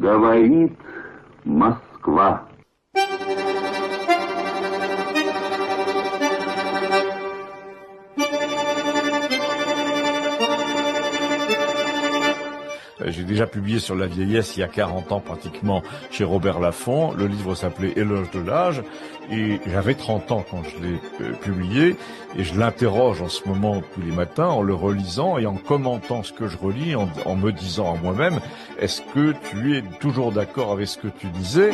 Говорит Москва. J'ai déjà publié sur la vieillesse il y a 40 ans pratiquement chez Robert Laffont. Le livre s'appelait Éloge de l'âge et j'avais 30 ans quand je l'ai publié et je l'interroge en ce moment tous les matins en le relisant et en commentant ce que je relis, en me disant à moi-même, est-ce que tu es toujours d'accord avec ce que tu disais ?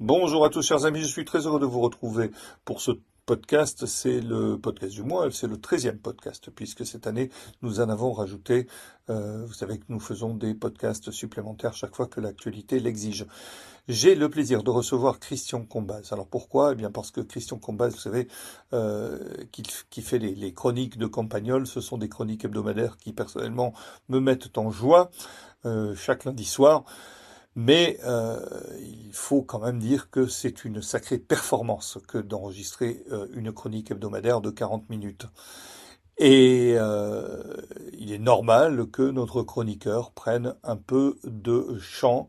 Bonjour à tous chers amis, je suis très heureux de vous retrouver pour ce podcast. C'est le podcast du mois, c'est le 13e podcast puisque cette année nous en avons rajouté. Vous savez que nous faisons des podcasts supplémentaires chaque fois que l'actualité l'exige. J'ai le plaisir de recevoir Christian Combaz. Alors pourquoi ? Eh bien parce que Christian Combaz, vous savez, qui fait les chroniques de Campagnol, ce sont des chroniques hebdomadaires qui personnellement me mettent en joie chaque lundi soir. Mais il faut quand même dire que c'est une sacrée performance que d'enregistrer une chronique hebdomadaire de 40 minutes. Et il est normal que notre chroniqueur prenne un peu de chant,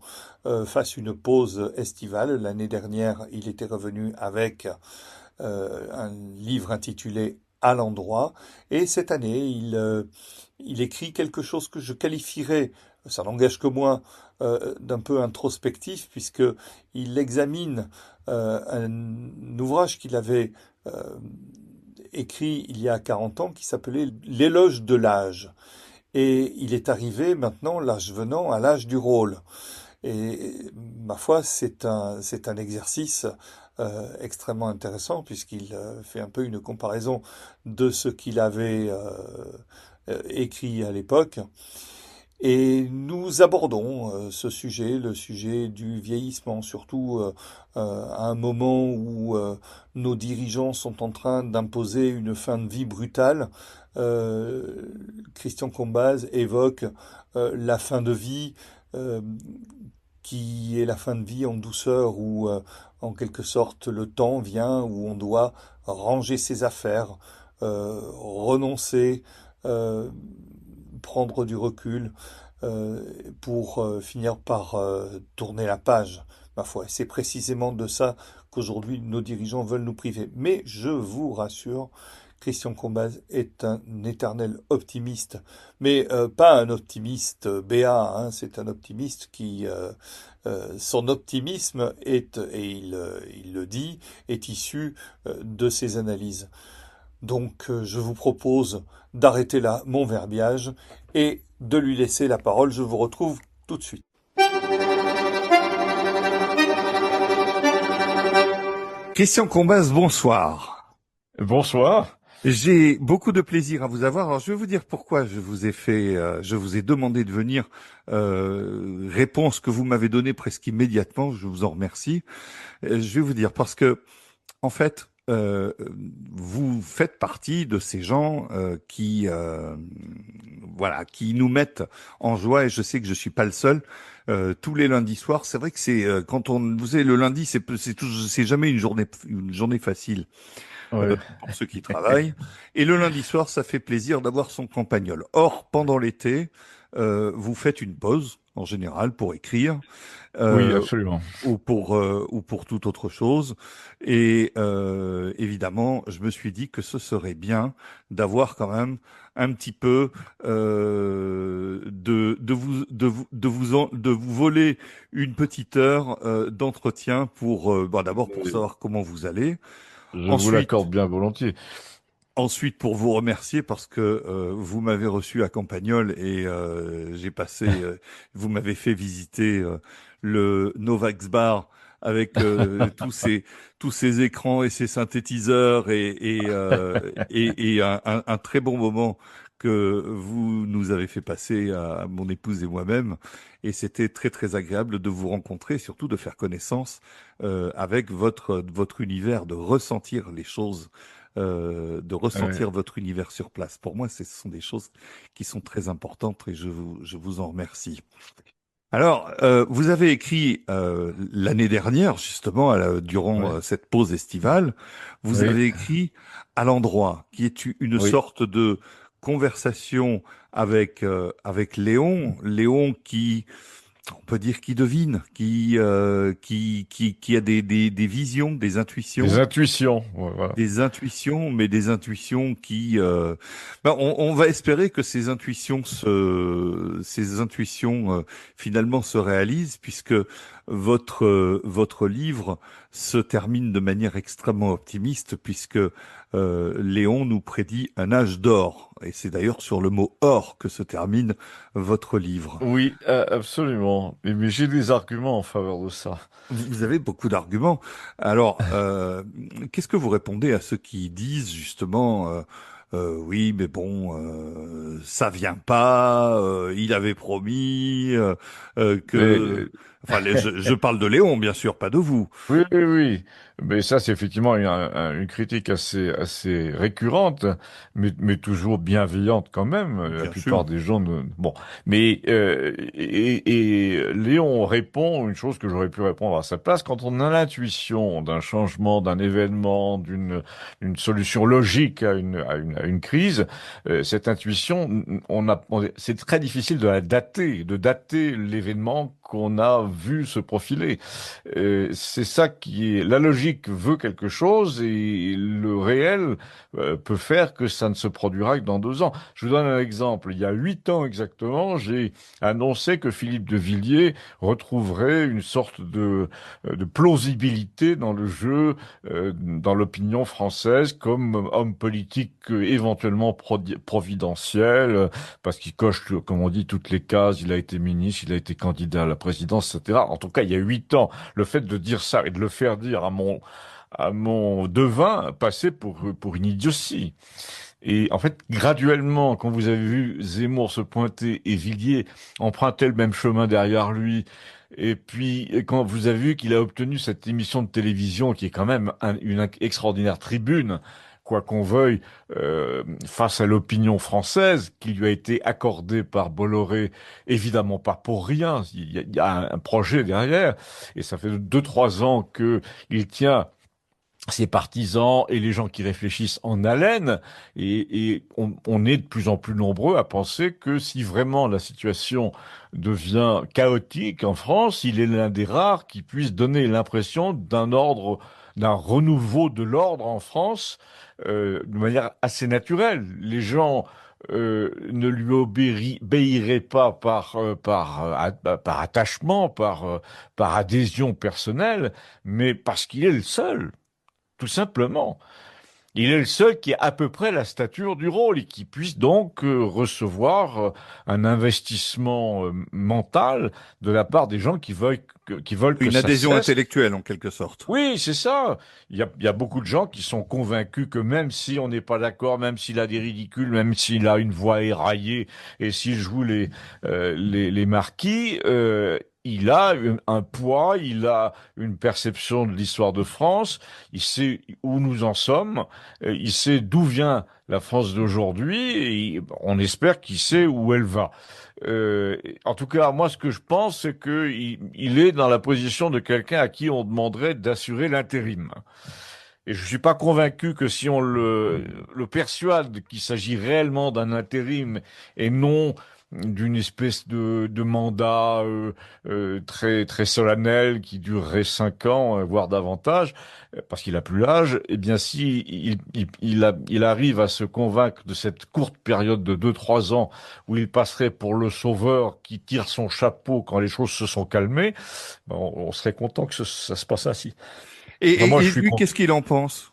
fasse une pause estivale. L'année dernière, il était revenu avec un livre intitulé À l'endroit. Et cette année, il écrit quelque chose que je qualifierais, ça n'engage que moi, d'un peu introspectif, puisque il examine un ouvrage qu'il avait écrit il y a 40 ans, qui s'appelait L'éloge de l'âge. Et il est arrivé maintenant, l'âge venant, à l'âge du rôle. Et ma foi, c'est un exercice extrêmement intéressant, puisqu'il fait un peu une comparaison de ce qu'il avait écrit à l'époque. Et nous abordons ce sujet, le sujet du vieillissement, surtout à un moment où nos dirigeants sont en train d'imposer une fin de vie brutale. Christian Combaz évoque la fin de vie, euh, qui est la fin de vie en douceur, où en quelque sorte le temps vient, où on doit ranger ses affaires, renoncer, euh, prendre du recul pour finir par tourner la page, ma foi. C'est précisément de ça qu'aujourd'hui nos dirigeants veulent nous priver. Mais je vous rassure, Christian Combaz est un éternel optimiste, mais pas un optimiste béat, hein, c'est un optimiste qui, son optimisme est, et il le dit, est issu de ses analyses. Donc je vous propose d'arrêter là mon verbiage et de lui laisser la parole. Je vous retrouve tout de suite. Christian Combaz, bonsoir. Bonsoir. J'ai beaucoup de plaisir à vous avoir. Alors je vais vous dire pourquoi je vous ai demandé de venir. Réponse que vous m'avez donnée presque immédiatement. Je vous en remercie. Je vais vous dire parce que en fait, vous faites partie de ces gens qui nous mettent en joie, et je sais que je suis pas le seul. Tous les lundis soirs, c'est vrai que c'est quand vous savez, le lundi, c'est jamais une journée facile Ouais. pour ceux qui travaillent. Et le lundi soir, ça fait plaisir d'avoir son campagnol. Or, pendant l'été, vous faites une pause en général pour écrire. Oui, Euh, absolument. ou pour toute autre chose. Et évidemment, je me suis dit que ce serait bien d'avoir quand même un petit peu de vous voler une petite heure d'entretien pour d'abord pour Mais savoir comment vous allez. je vous l'accorde Ensuite, bien volontiers. Ensuite, pour vous remercier parce que vous m'avez reçu à Campagnol et vous m'avez fait visiter le Novax Bar avec tous ces écrans et ces synthétiseurs et un très bon moment que vous nous avez fait passer à mon épouse et moi-même. Et c'était très très agréable de vous rencontrer, et surtout de faire connaissance avec votre univers, de ressentir les choses, de Ouais. ressentir votre univers sur place. Pour moi, ce sont des choses qui sont très importantes et je vous en remercie. Alors, vous avez écrit l'année dernière, justement, durant Oui, cette pause estivale, vous oui, avez écrit À l'endroit, qui est une oui. sorte de conversation avec Léon, Léon qui, on peut dire, qui devine, qui a des visions, Des intuitions, ouais, voilà. des intuitions, mais des intuitions qui, on va espérer que ces intuitions finalement se réalisent, puisque votre livre se termine de manière extrêmement optimiste, puisque Léon nous prédit un âge d'or, et c'est d'ailleurs sur le mot or que se termine votre livre. Oui, absolument. Mais j'ai des arguments en faveur de ça. Vous avez beaucoup d'arguments. Alors, qu'est-ce que vous répondez à ceux qui disent justement, oui, mais bon, ça vient pas, il avait promis que, Mais enfin, je parle de Léon, bien sûr, pas de vous, oui, oui, oui. Mais ça, c'est effectivement une critique assez récurrente, mais toujours bienveillante quand même. La bien plupart sûr. des gens ne... Bon. Mais, et Léon répond une chose que j'aurais pu répondre à sa place. Quand on a l'intuition d'un changement, d'un événement, d'une solution logique à une crise, cette intuition, c'est très difficile de dater l'événement qu'on a vu se profiler. C'est ça qui est... La logique veut quelque chose et le réel peut faire que ça ne se produira que dans 2 ans. Je vous donne un exemple. Il y a 8 ans exactement, j'ai annoncé que Philippe de Villiers retrouverait une sorte de plausibilité dans le jeu, dans l'opinion française, comme homme politique éventuellement providentiel, parce qu'il coche, comme on dit, toutes les cases. Il a été ministre, il a été candidat à la présidence, etc. En tout cas, il y a 8 ans, le fait de dire ça et de le faire dire à mon devin passait pour une idiotie. Et en fait, graduellement, quand vous avez vu Zemmour se pointer et Villiers emprunter le même chemin derrière lui, et puis quand vous avez vu qu'il a obtenu cette émission de télévision qui est quand même une extraordinaire tribune, quoi qu'on veuille, face à l'opinion française, qui lui a été accordée par Bolloré, évidemment pas pour rien, il y a un projet derrière, et ça fait 2, 3 ans que il tient ses partisans et les gens qui réfléchissent en haleine, et on est de plus en plus nombreux à penser que si vraiment la situation devient chaotique en France, il est l'un des rares qui puisse donner l'impression d'un renouveau de l'ordre en France, de manière assez naturelle. Les gens ne lui obéiraient pas par attachement, par adhésion personnelle, mais parce qu'il est le seul. Tout simplement. Il est le seul qui a à peu près la stature du rôle et qui puisse donc recevoir un investissement mental de la part des gens qui veulent que Une ça adhésion cesse. intellectuelle en quelque sorte. Oui, c'est ça. Il y a beaucoup de gens qui sont convaincus que même si on n'est pas d'accord, même s'il a des ridicules, même s'il a une voix éraillée et s'il joue les marquis, il a un poids, il a une perception de l'histoire de France, il sait où nous en sommes, il sait d'où vient la France d'aujourd'hui et on espère qu'il sait où elle va. En tout cas, moi, ce que je pense, c'est que il est dans la position de quelqu'un à qui on demanderait d'assurer l'intérim. Et je suis pas convaincu que si on le persuade qu'il s'agit réellement d'un intérim et non d'une espèce de mandat très très solennel qui durerait 5 ans, voire davantage, parce qu'il a plus l'âge, eh bien si il arrive à se convaincre de cette courte période de 2, 3 ans où il passerait pour le sauveur qui tire son chapeau quand les choses se sont calmées, ben, on serait content que ça se passe ainsi. Et, Enfin, moi, et, je et suis lui, content. qu'est-ce qu'il en pense?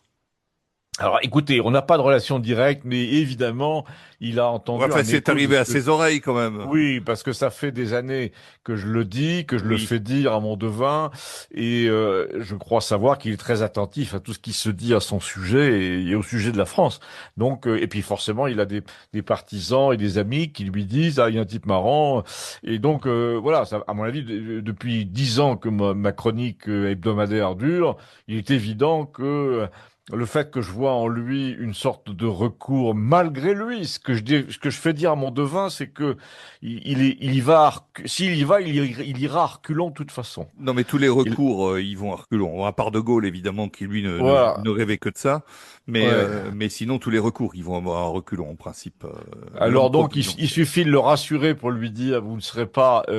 Alors, écoutez, on n'a pas de relation directe, mais évidemment, il a Ouais, entendu enfin, un c'est écho de arrivé ce à que... ses oreilles quand même. Oui, parce que ça fait des années que je le dis, que je le Oui. fais dire à mon devin, et je crois savoir qu'il est très attentif à tout ce qui se dit à son sujet et au sujet de la France. Donc, et puis forcément, il a des partisans et des amis qui lui disent, ah, il y a un type marrant. Et donc, voilà, ça, à mon avis, depuis 10 ans que ma chronique hebdomadaire dure, il est évident que le fait que je vois en lui une sorte de recours malgré lui. Ce que je fais dire à mon devin, c'est que il y va, s'il y va, il ira à reculons de toute façon. Non, mais tous les Il, recours, ils vont à reculons. À part De Gaulle, évidemment, qui lui voilà. ne rêvait que de ça. Ouais. Mais sinon, tous les recours, ils vont à reculons, en principe. L'homme Alors donc, propre. il suffit de le rassurer pour lui dire, vous ne serez pas, vous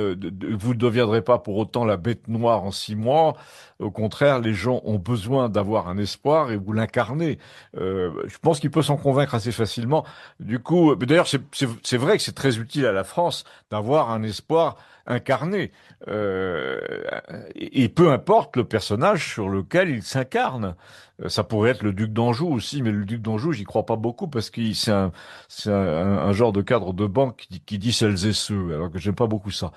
ne deviendrez pas pour autant la bête noire en 6 mois. Au contraire, les gens ont besoin d'avoir un espoir et vous l'incarnez. Je pense qu'il peut s'en convaincre assez facilement. Du coup, d'ailleurs, c'est vrai que c'est très utile à la France d'avoir un espoir incarné. Euh, et peu importe le personnage sur lequel il s'incarne. Ça pourrait être le duc d'Anjou aussi, mais le duc d'Anjou, j'y crois pas beaucoup parce que c'est un genre de cadre de banque qui dit celles et ceux, alors que j'aime pas beaucoup ça.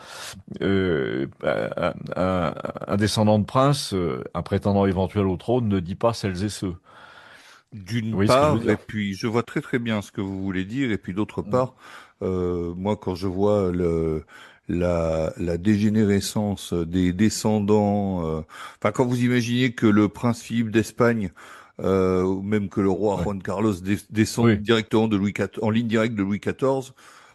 Un descendant de prince, un prétendant éventuel au trône, ne dit pas celles et ceux. Vous D'une voyez ce que je veux part, et dire? puis je vois très très bien ce que vous voulez dire, et puis d'autre part, moi quand je vois la dégénérescence des descendants, enfin quand vous imaginez que le prince Philippe d'Espagne, ou même que le roi Ouais. Juan Carlos descendent Oui, directement de Louis XIV, en ligne directe de Louis XIV,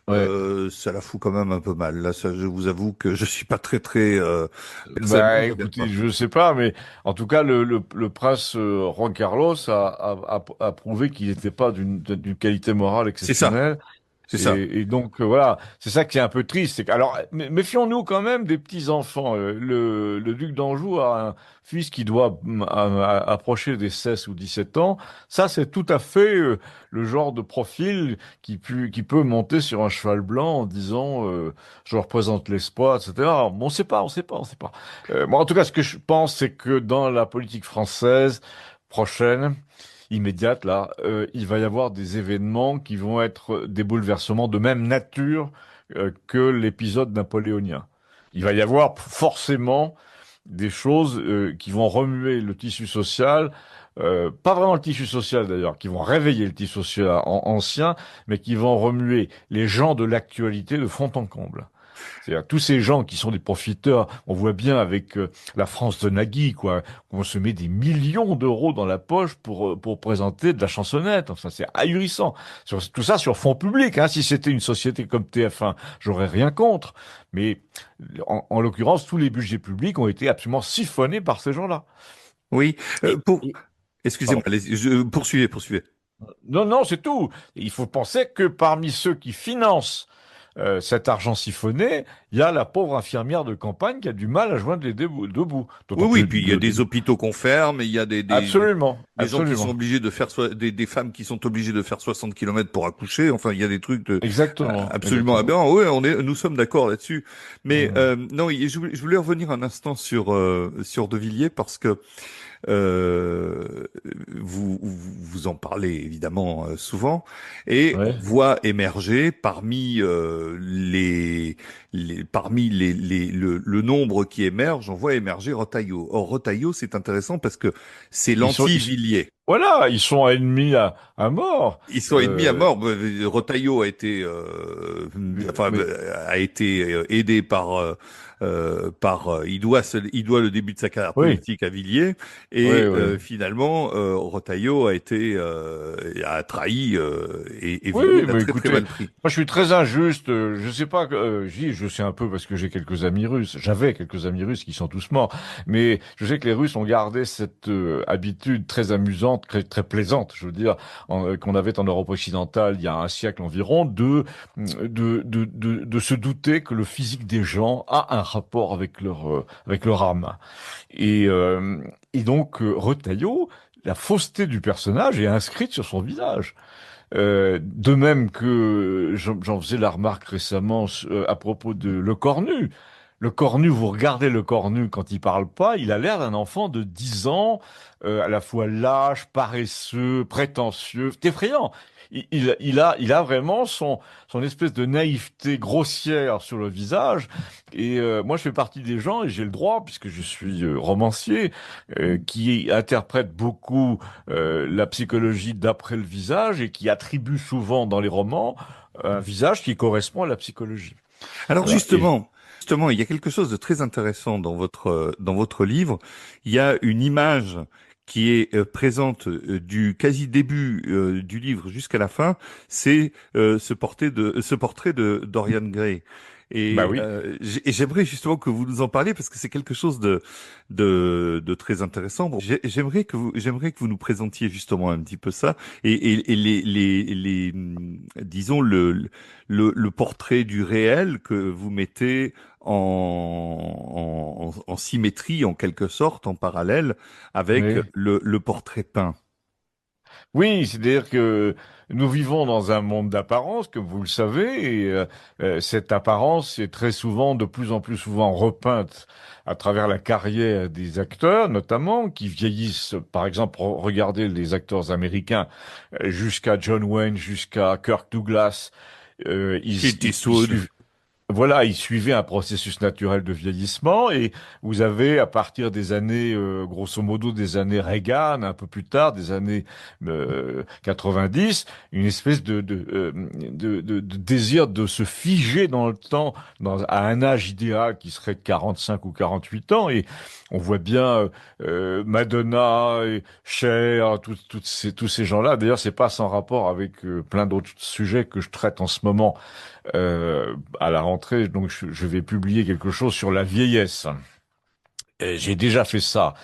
ouais. ça la fout quand même un peu mal. Là, ça, je vous avoue que je suis pas très très Bah, personnellement, je l'aime écoutez, pas. je sais pas, mais en tout cas, le prince Juan Carlos a prouvé qu'il n'était pas d'une qualité morale C'est ça, exceptionnelle. c'est ça. Et donc voilà, c'est ça qui est un peu triste. Alors méfions-nous quand même des petits enfants. Le duc d'Anjou a un fils qui doit approcher des 16 ou 17 ans. Ça, c'est tout à fait le genre de profil qui peut monter sur un cheval blanc en disant je représente l'espoir, etc. Bon, on sait pas, on sait pas, on sait pas. Moi, en tout cas, ce que je pense, c'est que dans la politique française prochaine, immédiate, là, il va y avoir des événements qui vont être des bouleversements de même nature que l'épisode napoléonien. Il va y avoir forcément des choses qui vont remuer le tissu social, pas vraiment le tissu social d'ailleurs, qui vont réveiller le tissu social ancien, mais qui vont remuer les gens de l'actualité de fond en comble. C'est-à-dire tous ces gens qui sont des profiteurs, on voit bien avec la France de Nagui, quoi, on se met des millions d'euros dans la poche pour présenter de la chansonnette. Enfin, c'est ahurissant. Tout ça sur fonds publics. Hein. Si c'était une société comme TF1, j'aurais rien contre. Mais en l'occurrence, tous les budgets publics ont été absolument siphonnés par ces gens-là. Oui, Et, et- excusez-moi, pardon. poursuivez, poursuivez. Non, non, c'est tout. Il faut penser que parmi ceux qui financent cet argent siphonné, il y a la pauvre infirmière de campagne qui a du mal à joindre les deux bouts. Oui, D'autant oui, plus puis il y a des hôpitaux qu'on ferme, et il y a absolument, des gens qui sont absolument, obligés de faire, des femmes qui sont obligées de faire 60 kilomètres pour accoucher. Enfin, il y a des trucs exactement, absolument exactement. aberrants. Oui, nous sommes d'accord là-dessus. Mais Mhm. non, je voulais revenir un instant sur De Villiers parce que euh, vous en parlez évidemment souvent, et on Ouais. voit émerger parmi parmi le nombre qui émerge, on voit émerger Retailleau. Or Retailleau, c'est intéressant parce que c'est Ils, l'anti-Villiers. voilà, ils sont ennemis à mort. Ils sont ennemis à Euh, mort. Retailleau a été, mais a été aidé il doit le début de sa carrière oui, politique à Villiers, oui, et oui. finalement, Retailleau a trahi, et Oui, Villiers oui, l'a mais très très écoutez, mal pris. moi je suis très injuste. Je sais pas, je sais un peu parce que j'ai quelques amis russes. J'avais quelques amis russes qui sont tous morts, mais je sais que les Russes ont gardé cette habitude très amusante, très plaisante, je veux dire, qu'on avait en Europe occidentale il y a un siècle environ, de se douter que le physique des gens a un rapport avec leur âme. Et, euh, et donc Retailleau, la fausseté du personnage est inscrite sur son visage. De même que j'en faisais la remarque récemment à propos de Le Cornu. Le Cornu, vous regardez Le Cornu quand il parle pas, il a l'air d'un enfant de 10 ans, à la fois lâche, paresseux, prétentieux, c'est effrayant. Il a vraiment son espèce de naïveté grossière sur le visage. Et moi, je fais partie des gens, et j'ai le droit, puisque je suis romancier, qui interprète beaucoup la psychologie d'après le visage et qui attribue souvent dans les romans un visage qui correspond à la psychologie. Alors Voilà. Et justement, il y a quelque chose de très intéressant dans votre livre. Il y a une image qui est présente du quasi début du livre jusqu'à la fin, c'est ce portrait de Dorian Gray. Bah Et, oui. et j'aimerais justement que vous nous en parliez parce que c'est quelque chose de très intéressant. Bon, j'aimerais que vous nous présentiez justement un petit peu ça et disons le portrait du réel que vous mettez en symétrie en quelque sorte, en parallèle avec Oui. le portrait peint. Oui, c'est-à-dire que nous vivons dans un monde d'apparence, comme vous le savez, et cette apparence est très souvent, de plus en plus souvent repeinte à travers la carrière des acteurs, notamment, qui vieillissent. Par exemple, regardez les acteurs américains, jusqu'à John Wayne, jusqu'à Kirk Douglas, Clint ils Eastwood. suivent. Voilà, il suivait un processus naturel de vieillissement et vous avez à partir des années, grosso modo des années Reagan, un peu plus tard, des années 90, une espèce de désir de se figer dans le temps, à un âge idéal qui serait de 45 ou 48 ans. Et on voit bien Madonna, et Cher, tous ces gens-là. D'ailleurs, c'est pas sans rapport avec plein d'autres sujets que je traite en ce moment à la rentrée, donc je vais publier quelque chose sur la vieillesse. J'ai déjà fait ça.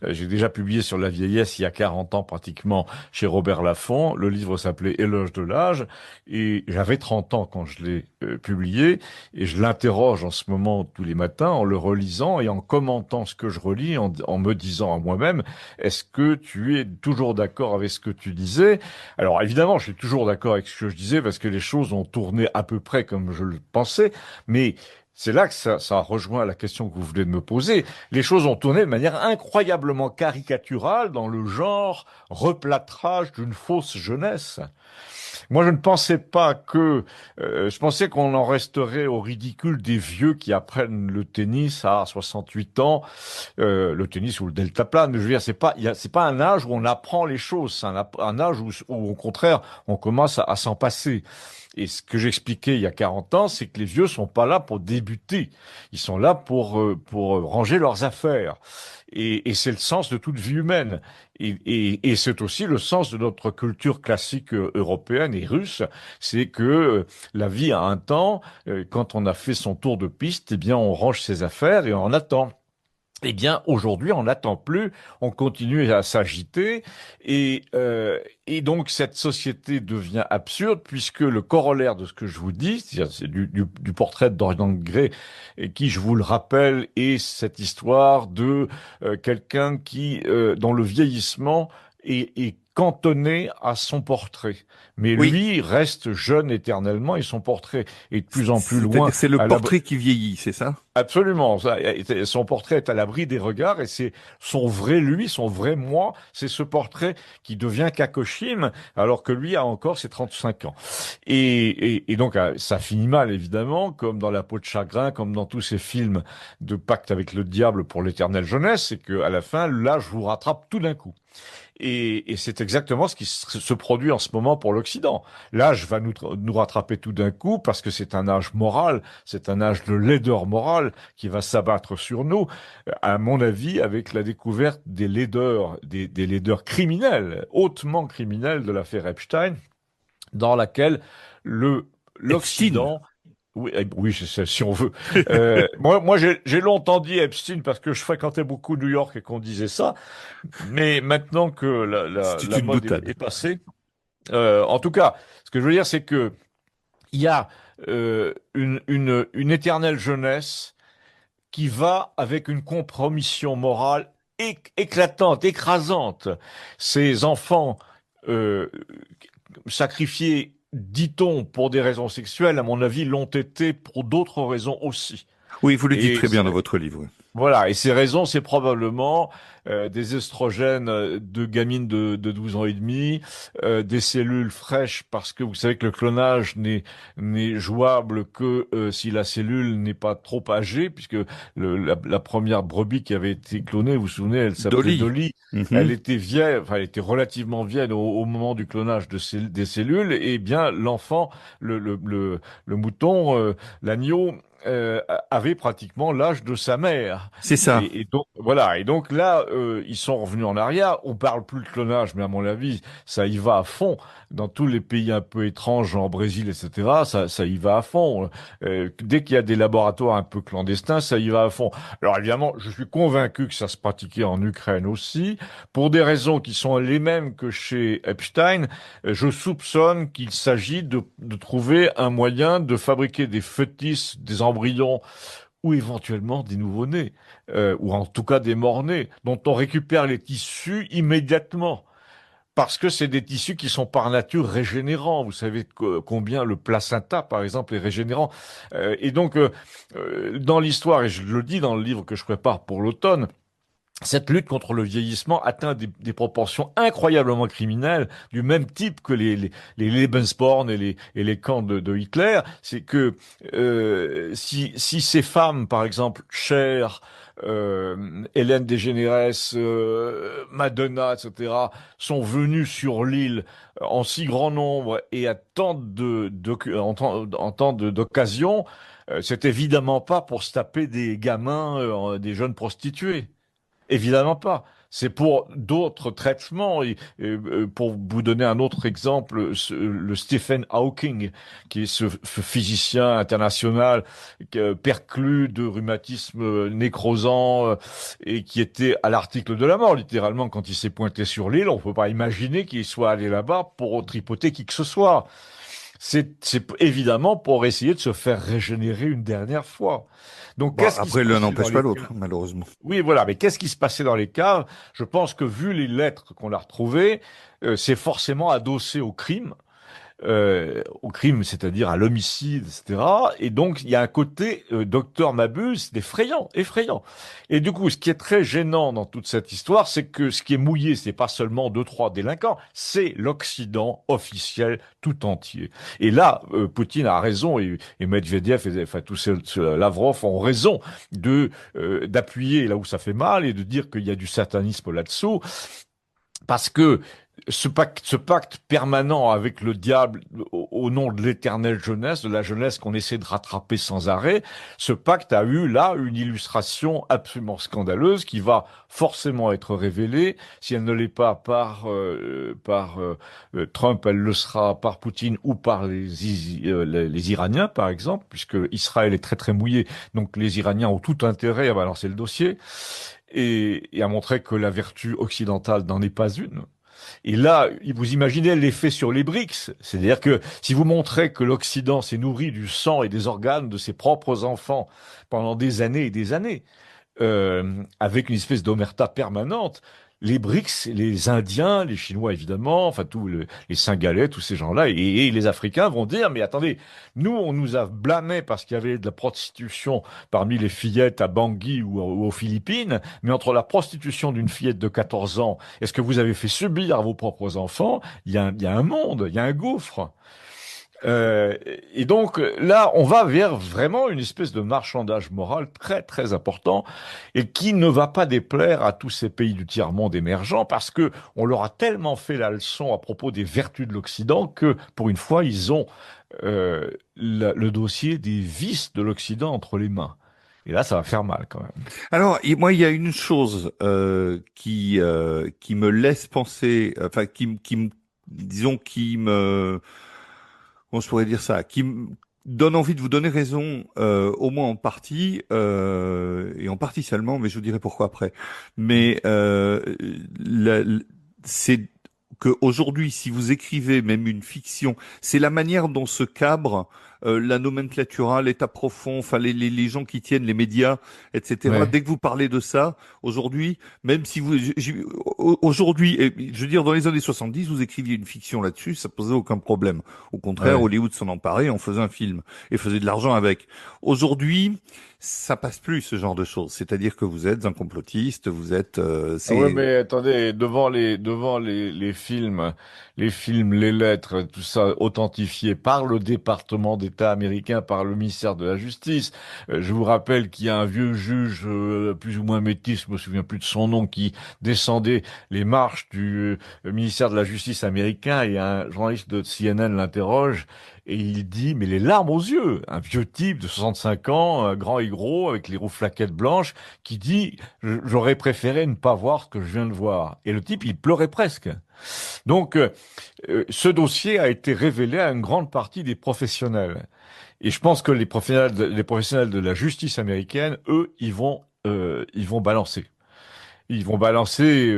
J'ai déjà publié sur la vieillesse il y a 40 ans pratiquement chez Robert Laffont. Le livre s'appelait Éloge de l'âge et j'avais 30 ans quand je l'ai publié et je l'interroge en ce moment tous les matins en le relisant et en commentant ce que je relis, en me disant à moi-même, est-ce que tu es toujours d'accord avec ce que tu disais? Alors évidemment, je suis toujours d'accord avec ce que je disais parce que les choses ont tourné à peu près comme je le pensais, mais c'est là que ça rejoint la question que vous venez de me poser. Les choses ont tourné de manière incroyablement caricaturale dans le genre replâtrage d'une fausse jeunesse. Moi, je ne pensais pas je pensais qu'on en resterait au ridicule des vieux qui apprennent le tennis à 68 ans, le tennis ou le deltaplane. Mais je veux dire, c'est pas un âge où on apprend les choses, c'est un âge où, au contraire, on commence à s'en passer. Et ce que j'expliquais il y a 40 ans, c'est que les vieux sont pas là pour débuter. Ils sont là pour ranger leurs affaires. Et c'est le sens de toute vie humaine. Et c'est aussi le sens de notre culture classique européenne et russe. C'est que la vie a un temps, quand on a fait son tour de piste, eh bien, on range ses affaires et on attend. Eh bien, aujourd'hui, on n'attend plus, on continue à s'agiter, et donc cette société devient absurde puisque le corollaire de ce que je vous dis, c'est du portrait de Dorian Gray, et qui, je vous le rappelle, est cette histoire de quelqu'un dont le vieillissement est cantonné à son portrait. Mais Oui, lui reste jeune éternellement et son portrait est de plus en plus loin c'est-à-dire c'est le à l'abri. portrait qui vieillit, c'est ça? Absolument. Son portrait est à l'abri des regards et c'est son vrai lui, son vrai moi. C'est ce portrait qui devient Kakoshim alors que lui a encore ses 35 ans. Et donc, ça finit mal, évidemment, comme dans La peau de chagrin, comme dans tous ces films de pacte avec le diable pour l'éternelle jeunesse, c'est qu'à la fin, l'âge vous rattrape tout d'un coup. Et c'est exactement ce qui se produit en ce moment pour l'Occident. L'âge va nous rattraper tout d'un coup parce que c'est un âge moral, c'est un âge de laideur morale qui va s'abattre sur nous, à mon avis, avec la découverte des laideurs, des laideurs criminelles, hautement criminelles de l'affaire Epstein, dans laquelle Epstein. l'Occident. Oui, oui, si on veut. Moi, j'ai longtemps dit Epstein parce que je fréquentais beaucoup New York et qu'on disait ça. Mais maintenant que C'est la une mode boutade. est passée, en tout cas, ce que je veux dire, c'est que il y a une éternelle jeunesse qui va avec une compromission morale éclatante, écrasante. Ces enfants euh, sacrifiés, dit-on, pour des raisons sexuelles, à mon avis, l'ont été pour d'autres raisons aussi. Oui, vous le dites Et très bien dans votre livre. voilà, et ces raisons, c'est probablement des estrogènes de gamines de 12 ans et demi, des cellules fraîches, parce que vous savez que le clonage n'est jouable que si la cellule n'est pas trop âgée, puisque la première brebis qui avait été clonée, vous vous souvenez, elle s'appelait Dolly. Dolly. Mhm. Elle était vieille, enfin, elle était relativement vieille au moment du clonage des cellules, et bien l'enfant, le mouton, l'agneau, avait pratiquement l'âge de sa mère. C'est ça. Et donc voilà. Et donc là, ils sont revenus en arrière. On parle plus de clonage, mais à mon avis, ça y va à fond. Dans tous les pays un peu étranges, genre Brésil, etc., ça y va à fond. Dès qu'il y a des laboratoires un peu clandestins, ça y va à fond. Alors évidemment, je suis convaincu que ça se pratiquait en Ukraine aussi, pour des raisons qui sont les mêmes que chez Epstein. Je soupçonne qu'il s'agit de trouver un moyen de fabriquer des fœtus, des embryons ou éventuellement des nouveau-nés, ou en tout cas des morts-nés, dont on récupère les tissus immédiatement. Parce que c'est des tissus qui sont par nature régénérants. Vous savez combien le placenta, par exemple, est régénérant. Et donc, dans l'histoire, et je le dis dans le livre que je prépare pour l'automne, cette lutte contre le vieillissement atteint des proportions incroyablement criminelles, du même type que les Lebensborn et les camps de Hitler. C'est que si ces femmes, par exemple, Cher, Hélène DeGeneres, Madonna, etc., sont venues sur l'île en si grand nombre et à en tant d'occasions, c'est évidemment pas pour se taper des gamins, des jeunes prostituées. Évidemment pas. C'est pour d'autres traitements. Pour vous donner un autre exemple, le Stephen Hawking, qui est ce physicien international perclus de rhumatisme nécrosant et qui était à l'article de la mort, littéralement, quand il s'est pointé sur l'île. On ne peut pas imaginer qu'il soit allé là-bas pour tripoter qui que ce soit. C'est évidemment pour essayer de se faire régénérer une dernière fois. Donc, Bon, qu'est-ce qui se après, l'un passait dans n'empêche pas les l'autre, malheureusement. oui, voilà. Mais qu'est-ce qui se passait dans les caves? Je pense que vu les lettres qu'on a retrouvées, c'est forcément adossé au crime, c'est-à-dire à l'homicide, etc. Et donc, il y a un côté docteur Mabuse effrayant, effrayant. Et du coup, ce qui est très gênant dans toute cette histoire, c'est que ce qui est mouillé, c'est pas seulement deux, trois délinquants, c'est l'Occident officiel tout entier. Et là, Poutine a raison, et Medvedev, et, enfin tous ceux, Lavrov ont raison d'appuyer là où ça fait mal et de dire qu'il y a du satanisme là-dessous. Parce que ce pacte permanent avec le diable au nom de l'éternelle jeunesse, de la jeunesse qu'on essaie de rattraper sans arrêt, ce pacte a eu là une illustration absolument scandaleuse qui va forcément être révélée. Si elle ne l'est pas par Trump, elle le sera par Poutine ou par les Iraniens, par exemple, puisque Israël est très très mouillé. Donc les Iraniens ont tout intérêt à balancer le dossier et à montrer que la vertu occidentale n'en est pas une. Et là, vous imaginez l'effet sur les BRICS. C'est-à-dire que si vous montrez que l'Occident s'est nourri du sang et des organes de ses propres enfants pendant des années et des années, avec une espèce d'omerta permanente, les BRICS, les Indiens, les Chinois évidemment, enfin les Singalais, tous ces gens-là, et les Africains vont dire, mais attendez, nous on nous a blâmés parce qu'il y avait de la prostitution parmi les fillettes à Bangui ou aux Philippines, mais entre la prostitution d'une fillette de 14 ans et ce que vous avez fait subir à vos propres enfants, il y a un monde, il y a un gouffre. Et donc là, on va vers vraiment une espèce de marchandage moral très très important et qui ne va pas déplaire à tous ces pays du tiers-monde émergents parce que on leur a tellement fait la leçon à propos des vertus de l'Occident que pour une fois, ils ont le dossier des vices de l'Occident entre les mains. Et là, ça va faire mal quand même. Alors, moi, il y a une chose qui me laisse penser, enfin, disons, qui me, comment je pourrais dire ça, qui me donne envie de vous donner raison, au moins en partie, et en partie seulement, mais je vous dirai pourquoi après. Mais c'est que aujourd'hui, si vous écrivez même une fiction, c'est la manière dont se cabre la nomenclatura, l'état profond, enfin les gens qui tiennent les médias, etc. Ouais. Dès que vous parlez de ça, aujourd'hui, même si vous aujourd'hui, je veux dire dans les années 70, vous écriviez une fiction là-dessus, ça posait aucun problème. Au contraire, Ouais. Hollywood s'en emparait, on faisait un film et faisait de l'argent avec. Aujourd'hui, ça passe plus ce genre de choses. C'est-à-dire que vous êtes un complotiste, vous êtes, Ah ouais, c'est mais attendez, devant les films, les lettres, tout ça authentifié par le département d'État américain, par le ministère de la Justice. Je vous rappelle qu'il y a un vieux juge, plus ou moins métis, je me souviens plus de son nom, qui descendait les marches du ministère de la Justice américain et un journaliste de CNN l'interroge et il dit, mais les larmes aux yeux, un vieux type de 65 ans, grand et gros, avec les rouflaquettes blanches, qui dit, j'aurais préféré ne pas voir ce que je viens de voir. Et le type, il pleurait presque. Donc, ce dossier a été révélé à une grande partie des professionnels. Et je pense que les professionnels de la justice américaine, eux, ils vont balancer. Ils vont balancer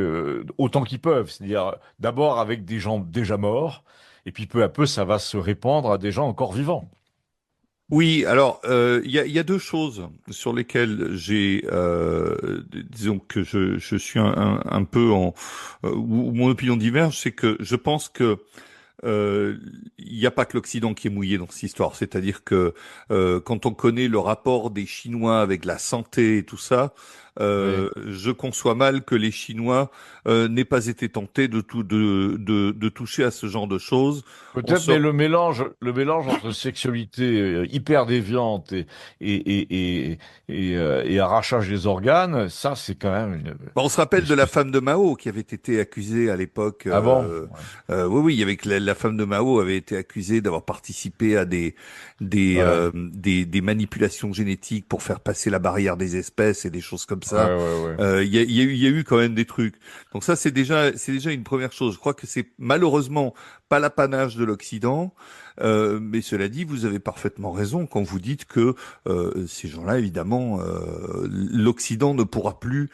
autant qu'ils peuvent, c'est-à-dire d'abord avec des gens déjà morts, et puis peu à peu, ça va se répandre à des gens encore vivants. Oui, alors il y a deux choses sur lesquelles disons que je suis un peu où mon opinion diverge, c'est que je pense que il n'y a pas que l'Occident qui est mouillé dans cette histoire. C'est-à-dire que quand on connaît le rapport des Chinois avec la santé et tout ça, Oui. je conçois mal que les Chinois n'aient pas été tentés de toucher à ce genre de choses. On Peut-être, mais sort. le mélange entre sexualité hyper déviante et arrachage des organes, ça, c'est quand même Bon, on se une rappelle de la espèce... femme de Mao qui avait été accusée à l'époque. Ah bon? Oui, oui, avec la femme de Mao avait été accusée d'avoir participé à Ouais, des manipulations génétiques pour faire passer la barrière des espèces et des choses comme ouais, ça. ouais, ouais. Il y a eu quand même des trucs. Donc ça, c'est déjà une première chose. Je crois que c'est malheureusement pas l'apanage de l'Occident. Mais cela dit, vous avez parfaitement raison quand vous dites que ces gens-là, évidemment, l'Occident ne pourra plus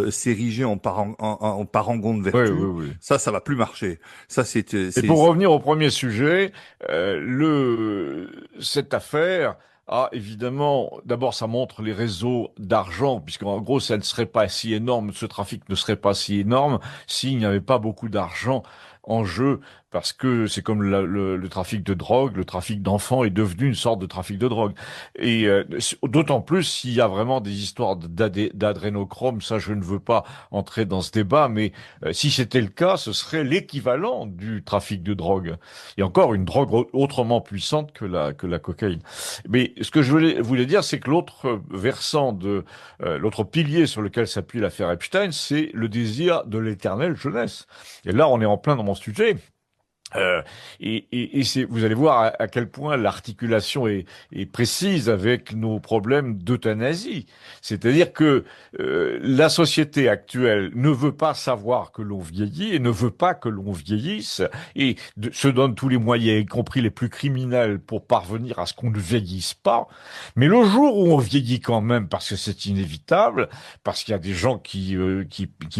s'ériger en parangon de Oui, vertu. oui, oui. Ça va plus marcher. Ça, Et pour revenir au premier sujet, cette affaire a évidemment, d'abord, ça montre les réseaux d'argent, puisqu'en gros, ça ne serait pas si énorme, ce trafic ne serait pas si énorme s'il n'y avait pas beaucoup d'argent en jeu, parce que c'est comme le trafic de drogue, le trafic d'enfants est devenu une sorte de trafic de drogue. Et d'autant plus s'il y a vraiment des histoires d'adrénochrome, ça je ne veux pas entrer dans ce débat, mais si c'était le cas, ce serait l'équivalent du trafic de drogue. Et encore une drogue autrement puissante que la cocaïne. Mais ce que voulais dire, c'est que l'autre versant l'autre pilier sur lequel s'appuie l'affaire Epstein, c'est le désir de l'éternelle jeunesse. Et là, on est en plein dans mon sujet. Euh, vous allez voir à quel point l'articulation est précise avec nos problèmes d'euthanasie. C'est-à-dire que la société actuelle ne veut pas savoir que l'on vieillit et ne veut pas que l'on vieillisse et se donne tous les moyens, y compris les plus criminels, pour parvenir à ce qu'on ne vieillisse pas. Mais le jour où on vieillit quand même, parce que c'est inévitable, parce qu'il y a des gens qui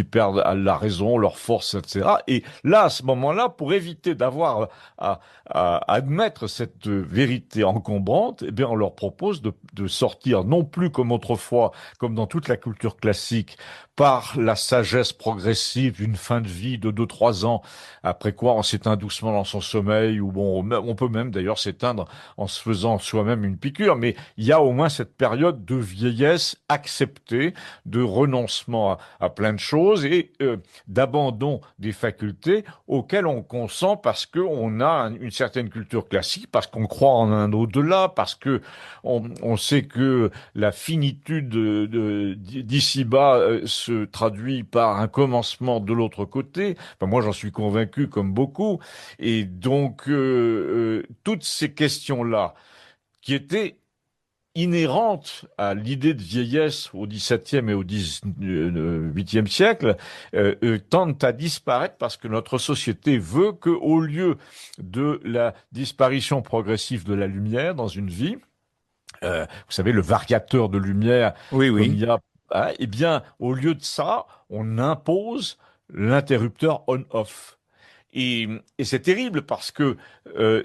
perdent la raison, leur force, etc. Et là, à ce moment-là, pour éviter d'avoir à admettre cette vérité encombrante, eh bien, on leur propose de sortir non plus comme autrefois, comme dans toute la culture classique, par la sagesse progressive d'une fin de vie de 2 3 ans, après quoi on s'éteint doucement dans son sommeil, ou bon, on peut même d'ailleurs s'éteindre en se faisant soi-même une piqûre, mais il y a au moins cette période de vieillesse acceptée, de renoncement à plein de choses et d'abandon des facultés auxquelles on consent parce qu'on a une certaine culture classique, parce qu'on croit en un au-delà, parce que on sait que la finitude d'ici-bas se traduit par un commencement de l'autre côté. Enfin, moi, j'en suis convaincu comme beaucoup. Et donc, toutes ces questions-là, qui étaient inhérente à l'idée de vieillesse au XVIIe et au XVIIIe siècle tendent à disparaître parce que notre société veut que, au lieu de la disparition progressive de la lumière dans une vie, vous savez, le variateur de lumière, Oui, comme il oui. y a, hein, eh bien, au lieu de ça, on impose l'interrupteur on-off. Et c'est terrible parce que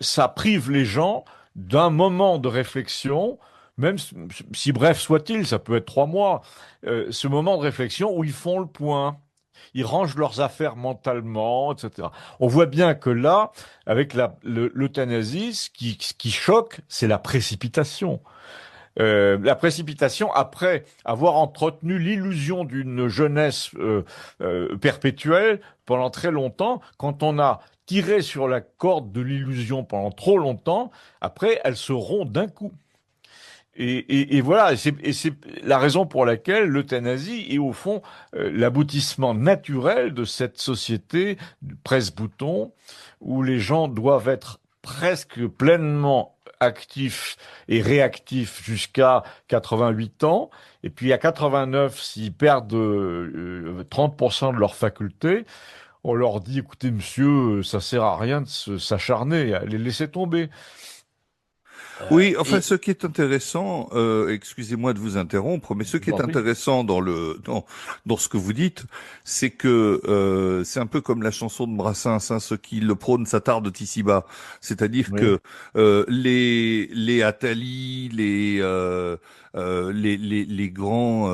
ça prive les gens d'un moment de réflexion, même si bref soit-il, ça peut être 3 mois, ce moment de réflexion où ils font le point. Ils rangent leurs affaires mentalement, etc. On voit bien que là, avec l'euthanasie, ce qui choque, c'est la précipitation. La précipitation après avoir entretenu l'illusion d'une jeunesse perpétuelle pendant très longtemps, quand on a tiré sur la corde de l'illusion pendant trop longtemps, après elle se rompt d'un coup. Et voilà, et c'est la raison pour laquelle l'euthanasie est au fond l'aboutissement naturel de cette société presse-bouton où les gens doivent être presque pleinement actifs et réactifs jusqu'à 88 ans. Et puis à 89, s'ils perdent 30% de leurs facultés, on leur dit, écoutez, monsieur, ça sert à rien de s'acharner, les laisser tomber. Oui, enfin, Et, ce qui est intéressant, excusez-moi de vous interrompre, mais ce je qui vous en est prie. intéressant dans ce que vous dites, c'est que c'est un peu comme la chanson de Brassens, hein, ceux qui le prônent s'attardent ici-bas. C'est-à-dire Oui, que les Attali, les grands,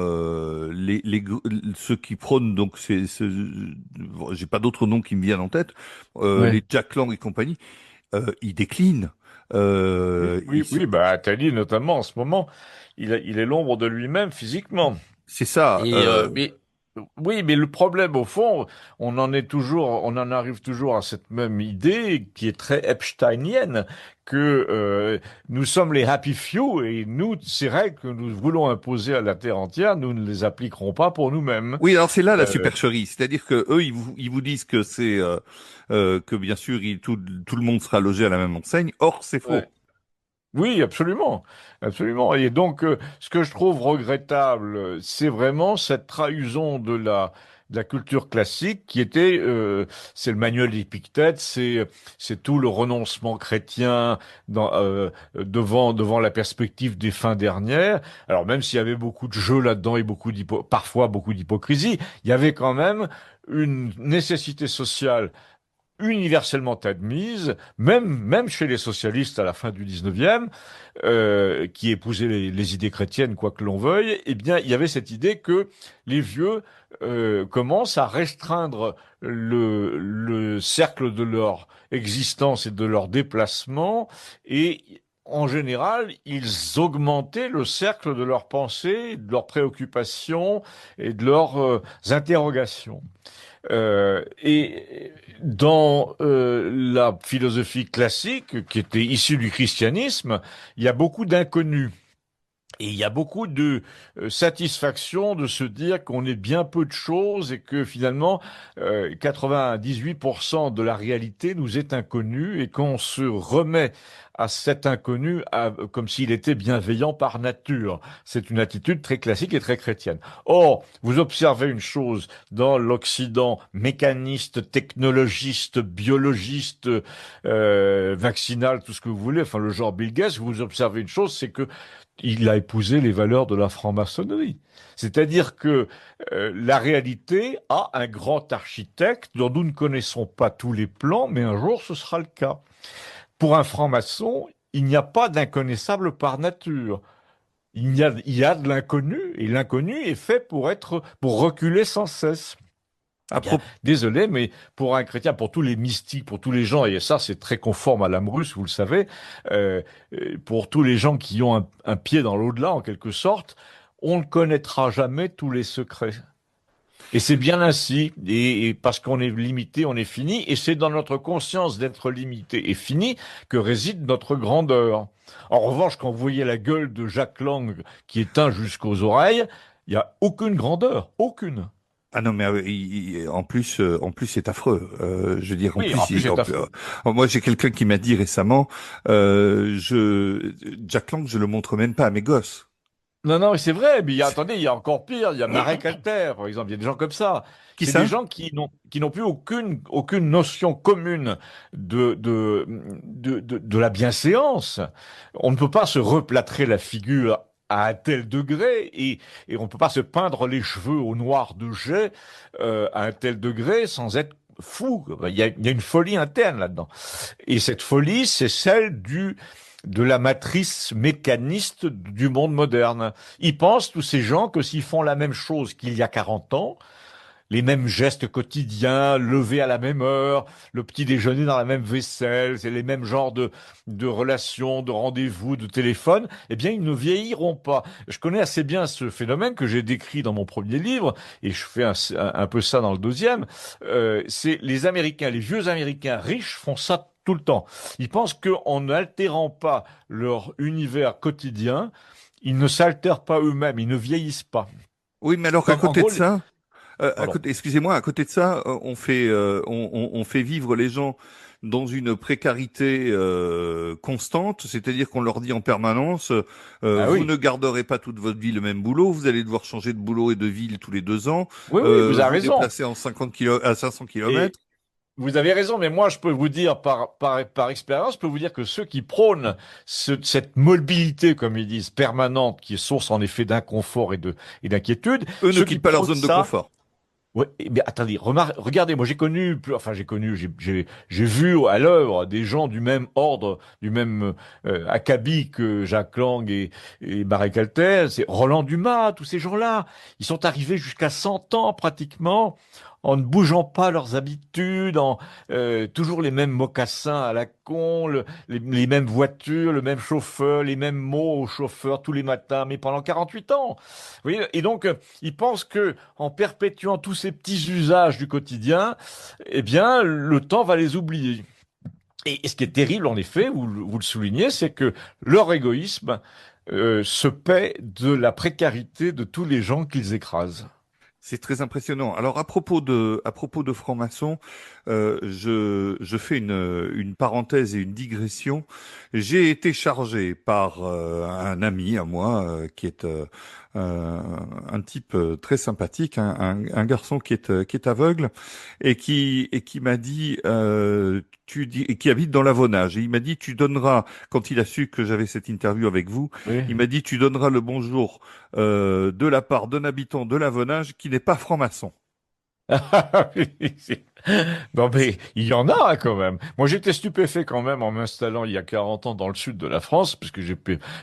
ceux qui prônent donc j'ai pas d'autres noms qui me viennent en tête, oui. les Jack Lang et compagnie, ils déclinent. Oui, Ils oui, oui, bah, Attali, notamment, en ce moment, il est l'ombre de lui-même physiquement. C'est ça. Mais oui, mais le problème au fond, on en arrive toujours à cette même idée qui est très epsteinienne que nous sommes les happy few et nous, ces règles que nous voulons imposer à la terre entière, nous ne les appliquerons pas pour nous-mêmes. Oui, alors c'est là la Euh, supercherie, c'est-à-dire que eux, ils vous disent que c'est que bien sûr, tout le monde sera logé à la même enseigne. Or, c'est faux. ouais. Oui, absolument, absolument. Et donc, ce que je trouve regrettable, c'est vraiment cette trahison de la culture classique qui était, c'est le manuel d'Épictète, c'est tout le renoncement chrétien devant la perspective des fins dernières. Alors même s'il y avait beaucoup de jeux là-dedans et parfois beaucoup d'hypocrisie, il y avait quand même une nécessité sociale universellement admise, même chez les socialistes à la fin du 19e, qui épousaient les idées chrétiennes, quoi que l'on veuille, eh bien, il y avait cette idée que les vieux commencent à restreindre le cercle de leur existence et de leur déplacement, et en général, ils augmentaient le cercle de leurs pensées, de leurs préoccupations et de leurs interrogations. Et dans la philosophie classique, qui était issue du christianisme, il y a beaucoup d'inconnus. Et il y a beaucoup de satisfaction de se dire qu'on est bien peu de choses et que finalement 98% de la réalité nous est inconnue et qu'on se remet à cet inconnu comme s'il était bienveillant par nature. C'est une attitude très classique et très chrétienne. Or, vous observez une chose dans l'Occident mécaniste, technologiste, biologiste, vaccinal, tout ce que vous voulez, enfin le genre Bill Gates, vous observez une chose, c'est que il a épousé les valeurs de la franc-maçonnerie. C'est-à-dire que la réalité a un grand architecte dont nous ne connaissons pas tous les plans, mais un jour ce sera le cas. Pour un franc-maçon, il n'y a pas d'inconnaissable par nature. Il y a de l'inconnu, et l'inconnu est fait pour reculer sans cesse. À Bien, propos, désolé, mais pour un chrétien, pour tous les mystiques, pour tous les gens, et ça c'est très conforme à l'âme russe, vous le savez, euh, pour tous les gens qui ont un pied dans l'au-delà en quelque sorte, on ne connaîtra jamais tous les secrets. Et c'est bien ainsi, et parce qu'on est limité, on est fini, et c'est dans notre conscience d'être limité et fini que réside notre grandeur. En revanche, quand vous voyez la gueule de Jacques Lang qui est éteint jusqu'aux oreilles, il n'y a aucune grandeur, aucune. ah non, mais en plus, c'est affreux. Je veux dire, en Oui, en plus, plus c'est affreux. moi, j'ai quelqu'un qui m'a dit récemment, Jack Lang, je le montre même pas à mes gosses. Non, non, mais c'est vrai, mais attendez, il y a encore pire, il y a Marek Alter, par exemple, il y a des gens comme ça. Qui C'est des ça? gens qui n'ont plus aucune notion commune de la bienséance. On ne peut pas se replâtrer la figure à un tel degré et on ne peut pas se peindre les cheveux au noir de jet à un tel degré sans être fou. Il y a une folie interne là-dedans. Et cette folie, c'est celle de la matrice mécaniste du monde moderne. Ils pensent, tous ces gens, que s'ils font la même chose qu'il y a 40 ans, les mêmes gestes quotidiens, lever à la même heure, le petit déjeuner dans la même vaisselle, c'est les mêmes genres de relations, de rendez-vous, de téléphone, eh bien, ils ne vieilliront pas. Je connais assez bien ce phénomène que j'ai décrit dans mon premier livre, et je fais un peu ça dans le deuxième. C'est les Américains, les vieux Américains riches font ça tout le temps. Ils pensent qu'en n'altérant pas leur univers quotidien, ils ne s'altèrent pas eux-mêmes, ils ne vieillissent pas. Oui, mais alors à Comme en côté de gros, ça, pardon. excusez-moi, à côté de ça, on fait vivre les gens dans une précarité constante, c'est-à-dire qu'on leur dit en permanence, Ah vous oui. ne garderez pas toute votre vie le même boulot, vous allez devoir changer de boulot et de ville tous les 2 ans, Oui, oui, vous avez vous raison. déplacer en 50 à 500 Et kilomètres. vous avez raison, mais moi, je peux vous dire par expérience, je peux vous dire que ceux qui prônent cette mobilité, comme ils disent, permanente, qui est source en effet d'inconfort et d'inquiétude, Eux ne ceux qui quittent pas leur prônent zone de ça, confort. ouais, mais attendez, regardez, moi j'ai vu à l'œuvre des gens du même ordre, du même acabit que Jacques Lang et Marek Alter, c'est Roland Dumas, tous ces gens-là, ils sont arrivés jusqu'à 100 ans pratiquement, en ne bougeant pas leurs habitudes, en toujours les mêmes mocassins à la con, les mêmes voitures, le même chauffeur, les mêmes mots au chauffeur tous les matins, mais pendant 48 ans. Vous voyez, et donc, ils pensent que en perpétuant tous ces petits usages du quotidien, eh bien, le temps va les oublier. Et ce qui est terrible, en effet, vous le soulignez, c'est que leur égoïsme se paie de la précarité de tous les gens qu'ils écrasent. C'est très impressionnant. Alors à propos de franc-maçon, je fais une parenthèse et une digression. J'ai été chargé par un ami à moi qui est un type très sympathique, un garçon qui est aveugle et qui m'a dit et qui habite dans l'Avonage. Et il m'a dit tu donneras quand il a su que j'avais cette interview avec vous, Oui. il m'a dit tu donneras le bonjour de la part d'un habitant de l'Avonage qui n'est pas franc-maçon. Non mais il y en a quand même. Moi j'étais stupéfait quand même en m'installant il y a 40 ans dans le sud de la France, puisque j'ai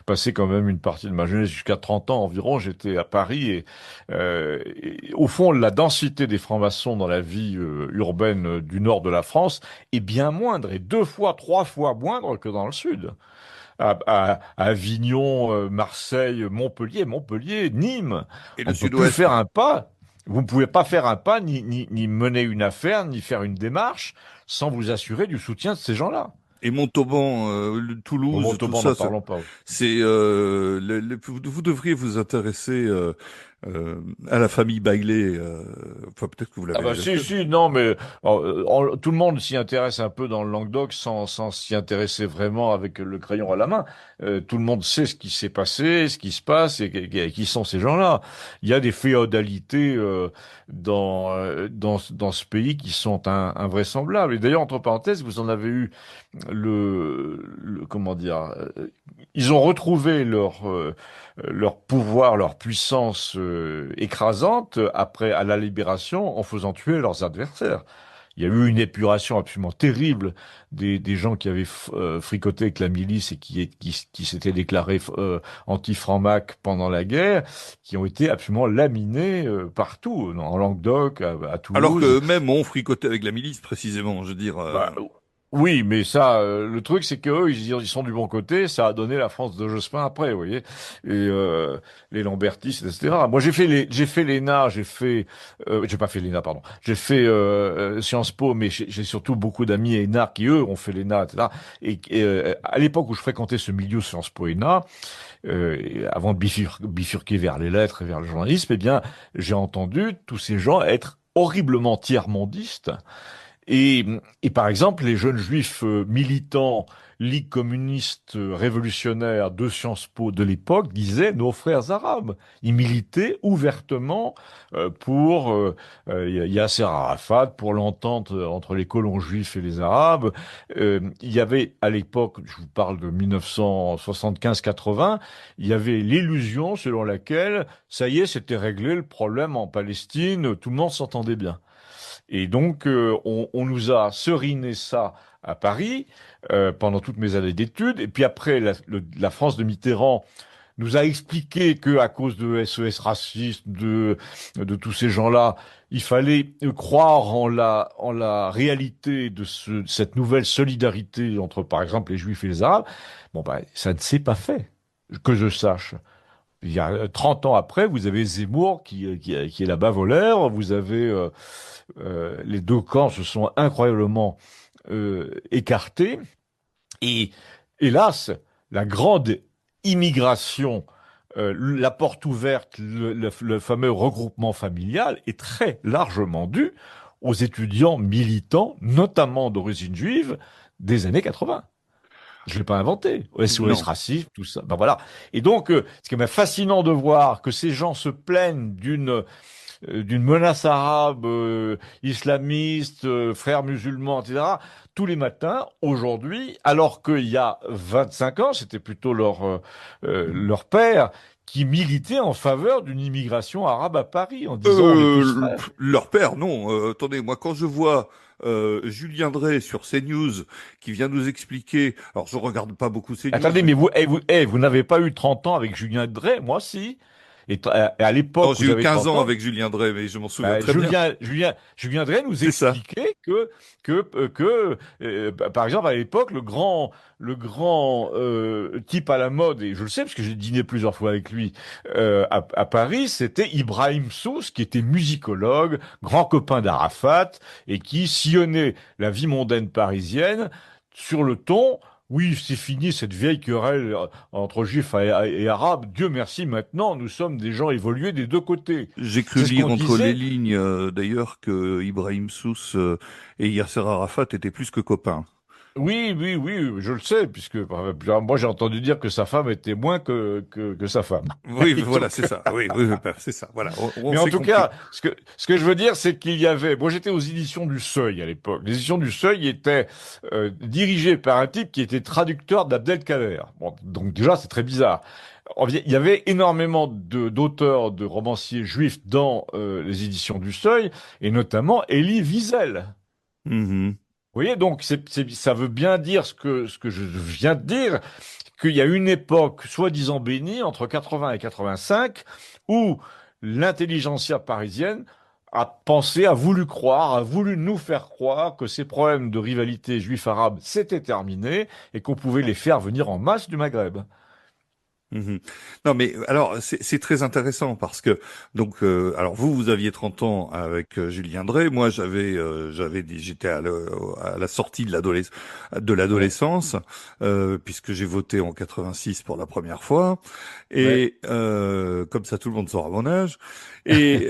passé quand même une partie de ma jeunesse jusqu'à 30 ans environ. J'étais à Paris et au fond la densité des francs-maçons dans la vie urbaine du nord de la France est bien moindre et 2 fois, 3 fois moindre que dans le sud. À Avignon, Marseille, Montpellier, Nîmes. Et On le ne peut plus sud-ouest. faire un pas. Vous ne pouvez pas faire un pas, ni mener une affaire, ni faire une démarche sans vous assurer du soutien de ces gens-là. Et Montauban, Au Toulouse, tout Montauban, n'en ça, parlons pas. c'est vous devriez vous intéresser à la famille Bailey. Enfin, peut-être que vous Ah l'avez bah déjà si, fait. si, non, mais tout le monde s'y intéresse un peu dans le Languedoc sans s'y intéresser vraiment avec le crayon à la main. Tout le monde sait ce qui s'est passé, ce qui se passe et qui sont ces gens-là. Il y a des féodalités dans ce pays qui sont invraisemblables. Et d'ailleurs, entre parenthèses, vous en avez eu comment dire, ils ont retrouvé leur pouvoir, leur puissance écrasante à la libération en faisant tuer leurs adversaires. Il y a eu une épuration absolument terrible des gens qui avaient fricoté avec la milice et qui s'étaient déclarés anti-Franc-Mac pendant la guerre, qui ont été absolument laminés partout, en Languedoc, à Alors Toulouse. que même on fricotait avec la milice, précisément. Je veux dire. Bah, oui, mais ça, le truc, c'est qu'eux, ils sont du bon côté. Ça a donné la France de Jospin après, vous voyez. Et les Lambertistes, etc. Moi, j'ai fait l'ENA, j'ai pas fait l'ENA, pardon. J'ai fait Sciences Po, mais j'ai surtout beaucoup d'amis ENA qui eux ont fait l'ENA, etc. Et à l'époque où je fréquentais ce milieu Sciences Po ENA, avant de bifurquer vers les lettres et vers le journalisme, eh bien, j'ai entendu tous ces gens être horriblement tiers-mondistes et, et par exemple, les jeunes juifs militants, Ligue communiste révolutionnaire de Sciences Po de l'époque disaient nos frères arabes. Ils militaient ouvertement pour Yasser Arafat, pour l'entente entre les colons juifs et les arabes. Il y avait à l'époque, je vous parle de 1975-80, il y avait l'illusion selon laquelle ça y est, c'était réglé le problème en Palestine, tout le monde s'entendait bien. Et donc, on nous a seriné ça à Paris pendant toutes mes années d'études. Et puis après, la France de Mitterrand nous a expliqué que à cause de SES racistes, de tous ces gens-là, il fallait croire en la réalité de cette nouvelle solidarité entre, par exemple, les Juifs et les Arabes. Bon, ben, ça ne s'est pas fait, que je sache. Il y a 30 ans après, vous avez Zemmour qui est la bave aux lèvres, vous avez les deux camps se sont incroyablement écartés. Et hélas, la grande immigration, la porte ouverte, le fameux regroupement familial est très largement dû aux étudiants militants, notamment d'origine juive, des années 80. Je l'ai pas inventé. SOS Non. racisme, tout ça. Ben voilà. Et donc, ce qui est fascinant de voir que ces gens se plaignent d'une menace arabe, islamiste, frères musulmans, etc., tous les matins, aujourd'hui, alors qu'il y a 25 ans, c'était plutôt leur père qui militait en faveur d'une immigration arabe à Paris, en disant on est tous frères. Leur père, non. Attendez, moi, quand je vois Julien Drey sur CNews qui vient nous expliquer, alors je regarde pas beaucoup CNews, Attendez, mais mais vous n'avez pas eu 30 ans avec Julien Drey, moi si. Et à non, l'époque où j'ai eu j'avais 15 30 ans ans, avec Julien Drey, mais je m'en souviens bah, très bien. Julien Drey nous C'est ça. expliquait par exemple, à l'époque, le grand type à la mode, et je le sais parce que j'ai dîné plusieurs fois avec lui à Paris, c'était Ibrahim Sous, qui était musicologue, grand copain d'Arafat, et qui sillonnait la vie mondaine parisienne sur le ton. Oui, c'est fini cette vieille querelle entre juifs et arabes. Dieu merci, maintenant, nous sommes des gens évolués des deux côtés. J'ai cru C'est ce lire qu'on entre les disait. lignes, d'ailleurs, que Ibrahim Sous et Yasser Arafat étaient plus que copains. Oui, oui, oui, je le sais, puisque moi j'ai entendu dire que sa femme était moins que sa femme. Oui, Et voilà, donc, c'est ça. Oui, oui, oui, c'est ça. Voilà, on mais en s'est tout compris. cas, ce que je veux dire, c'est qu'il y avait. Moi, j'étais aux éditions du Seuil à l'époque. Les éditions du Seuil étaient dirigées par un type qui était traducteur d'Abdelkader. Bon, donc déjà, c'est très bizarre. Il y avait énormément d'auteurs, de romanciers juifs dans les éditions du Seuil, et notamment Elie Wiesel. Mhm. Vous voyez, donc ça veut bien dire ce que je viens de dire, qu'il y a une époque soi-disant bénie entre 80 et 85 où l'intelligentsia parisienne a pensé, a voulu croire, a voulu nous faire croire que ces problèmes de rivalité juif-arabe s'étaient terminés et qu'on pouvait les faire venir en masse du Maghreb. Mhm. Non, mais alors c'est très intéressant parce que donc alors vous aviez 30 ans avec Julien Drey, moi j'étais à la sortie de Ouais, l'adolescence puisque j'ai voté en 86 pour la première fois ouais. et comme ça tout le monde saura mon âge et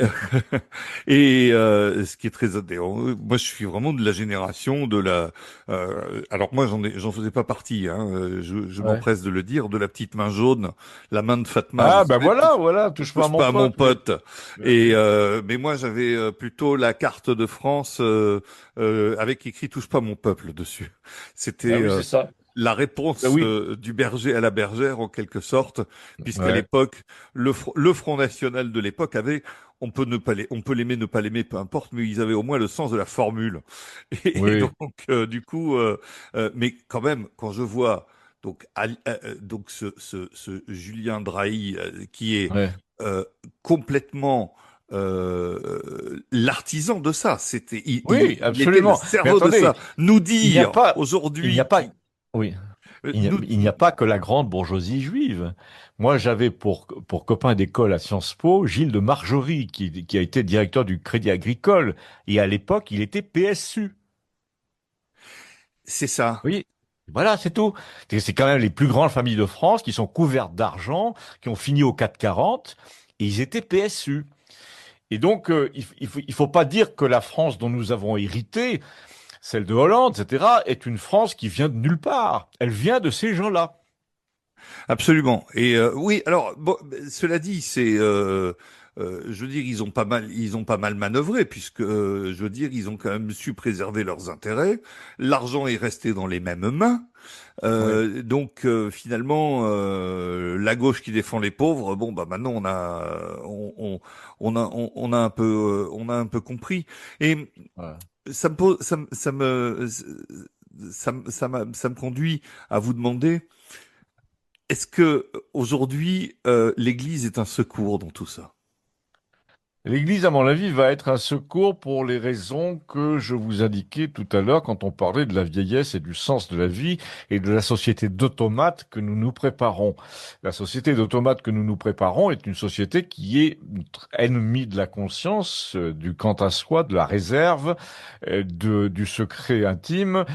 et ce qui est très moi je suis vraiment de la génération de la alors moi j'en faisais pas partie, hein, je Ouais. m'empresse de le dire, de la petite main jaune, la main de Fatma, vous Ah ben savez, voilà, voilà, touche pas à touche mon pas à mon pote, oui. pote. Bien Et sûr. mais moi j'avais plutôt la carte de France avec écrit touche pas à mon peuple dessus. C'était Ah oui, c'est ça. la Ben réponse oui. du berger à la bergère en quelque sorte, puisqu'à Ouais. l'époque le Front National de l'époque avait, on peut l'aimer, ne pas l'aimer, peu importe, mais ils avaient au moins le sens de la formule. Et Oui. donc du coup, mais quand même quand je vois donc ce Julien Drahi qui est Ouais. euh, complètement l'artisan de ça. Oui, Il était le absolument. Mais cerveau de attendez, ça. Nous il n'y a dire pas, il n'y a aujourd'hui, pas, oui, nous, il n'y a pas que la grande bourgeoisie juive. Moi, j'avais pour copain d'école à Sciences Po, Gilles de Margerie, qui a été directeur du Crédit Agricole. Et à l'époque, il était PSU. c'est ça. Oui. Voilà, c'est tout. C'est quand même les plus grandes familles de France qui sont couvertes d'argent, qui ont fini au 440, et ils étaient PSU. Et donc, il faut pas dire que la France dont nous avons hérité, celle de Hollande, etc., est une France qui vient de nulle part. Elle vient de ces gens-là. Absolument. Et oui, alors bon, cela dit, je veux dire, ils ont pas mal manœuvré puisque, je veux dire, ils ont quand même su préserver leurs intérêts. L'argent est resté dans les mêmes mains. Ouais. Donc finalement, la gauche qui défend les pauvres, bon bah maintenant on a un peu compris. Et Ouais. ça me pose, ça me conduit à vous demander. Est-ce que aujourd'hui, l'Église est un secours dans tout ça? L'Église, à mon avis, va être un secours pour les raisons que je vous indiquais tout à l'heure quand on parlait de la vieillesse et du sens de la vie et de la société d'automates que nous nous préparons. La société d'automates que nous nous préparons est une société qui est ennemie de la conscience, du quant à soi, de la réserve, du secret intime,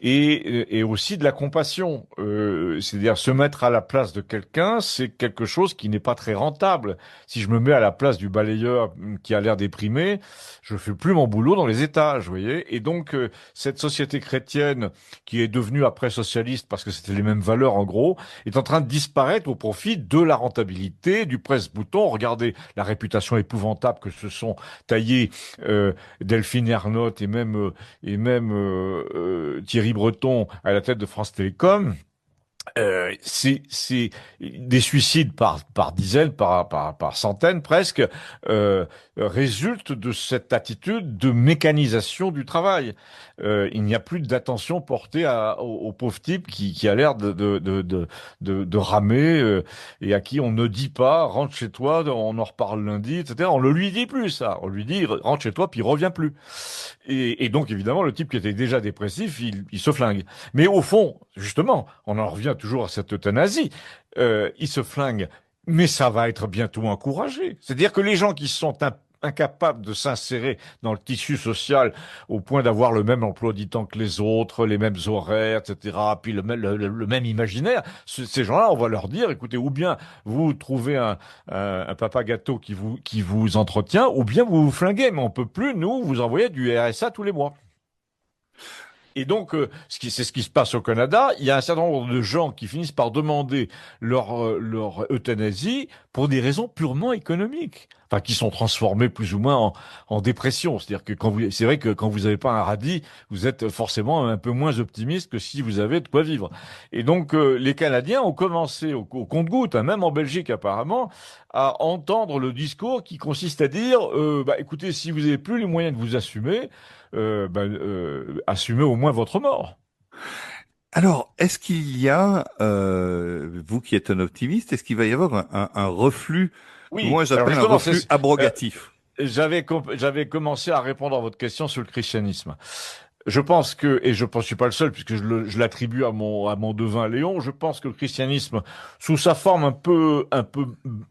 et aussi de la compassion. C'est-à-dire se mettre à la place de quelqu'un, c'est quelque chose qui n'est pas très rentable. Si je me mets à la place du balayeur qui a l'air déprimé, je fais plus mon boulot dans les étages, vous voyez. Et donc cette société chrétienne qui est devenue après socialiste parce que c'était les mêmes valeurs en gros, est en train de disparaître au profit de la rentabilité, du presse-bouton. Regardez la réputation épouvantable que se sont taillés Delphine Ernotte et même Thierry Breton à la tête de France Télécom. C'est des suicides par dizaines, par centaines presque, résultent de cette attitude de mécanisation du travail. Il n'y a plus d'attention portée au pauvre type qui a l'air de ramer et à qui on ne dit pas rentre chez toi, on en reparle lundi, etc. On ne lui dit plus ça. On lui dit rentre chez toi puis reviens plus. Et donc évidemment le type qui était déjà dépressif, il se flingue. Mais au fond, justement, on en revient toujours à cette euthanasie. Il se flingue, mais ça va être bientôt encouragé. C'est-à-dire que les gens qui sont incapables de s'insérer dans le tissu social au point d'avoir le même emploi du temps que les autres, les mêmes horaires, etc., puis le même imaginaire, ces gens-là, on va leur dire, écoutez, ou bien vous trouvez un papa gâteau qui vous entretient, ou bien vous vous flinguez, mais on peut plus, nous, vous envoyer du RSA tous les mois. Et donc, c'est ce qui se passe au Canada. Il y a un certain nombre de gens qui finissent par demander leur euthanasie pour des raisons purement économiques. Enfin, qui sont transformées plus ou moins en dépression. C'est-à-dire que c'est vrai que quand vous n'avez pas un radis, vous êtes forcément un peu moins optimiste que si vous avez de quoi vivre. Et donc, les Canadiens ont commencé au compte-gouttes, hein, même en Belgique apparemment, à entendre le discours qui consiste à dire, écoutez, si vous n'avez plus les moyens de vous assumer, assumez au moins votre mort. Alors, est-ce qu'il y a, vous qui êtes un optimiste, est-ce qu'il va y avoir un reflux, que Oui, moi alors j'appelle un justement, reflux abrogatif? j'avais commencé à répondre à votre question sur le christianisme. Je pense que, et je ne suis pas le seul, puisque je l'attribue à mon devin Léon, je pense que le christianisme, sous sa forme un peu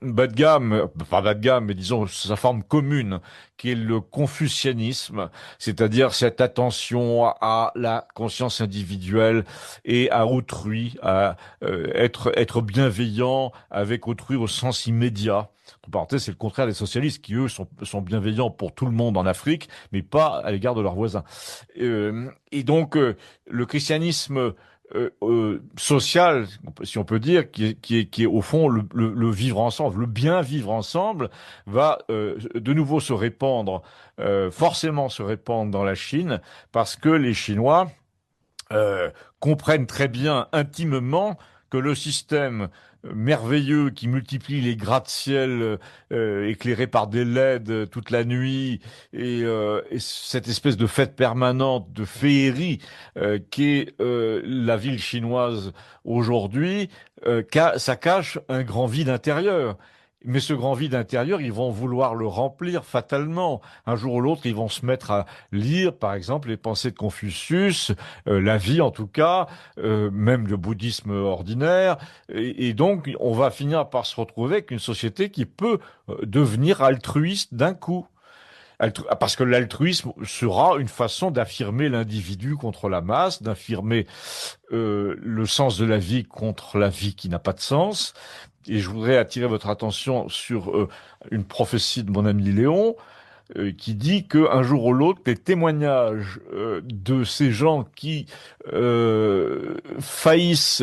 bas de gamme, pas bas de gamme, mais disons sous sa forme commune, qui est le confucianisme, c'est-à-dire cette attention à la conscience individuelle et à autrui, à être bienveillant avec autrui au sens immédiat. En parenthèse, c'est le contraire des socialistes qui, eux, sont bienveillants pour tout le monde en Afrique, mais pas à l'égard de leurs voisins. Et donc, le christianisme social, si on peut dire, qui est au fond le vivre ensemble, le bien vivre ensemble, va de nouveau se répandre, forcément se répandre dans la Chine, parce que les Chinois comprennent très bien intimement que le système merveilleux qui multiplie les gratte-ciel éclairés par des LED toute la nuit et cette espèce de fête permanente de féerie qu'est la ville chinoise aujourd'hui, ça cache un grand vide intérieur. Mais ce grand vide intérieur, ils vont vouloir le remplir fatalement. Un jour ou l'autre, ils vont se mettre à lire, par exemple, les pensées de Confucius, la vie en tout cas, même le bouddhisme ordinaire. Et donc, on va finir par se retrouver avec une société qui peut devenir altruiste d'un coup. Parce que l'altruisme sera une façon d'affirmer l'individu contre la masse, d'affirmer le sens de la vie contre la vie qui n'a pas de sens. Et je voudrais attirer votre attention sur une prophétie de mon ami Léon, qui dit qu'un jour ou l'autre, les témoignages de ces gens qui faillissent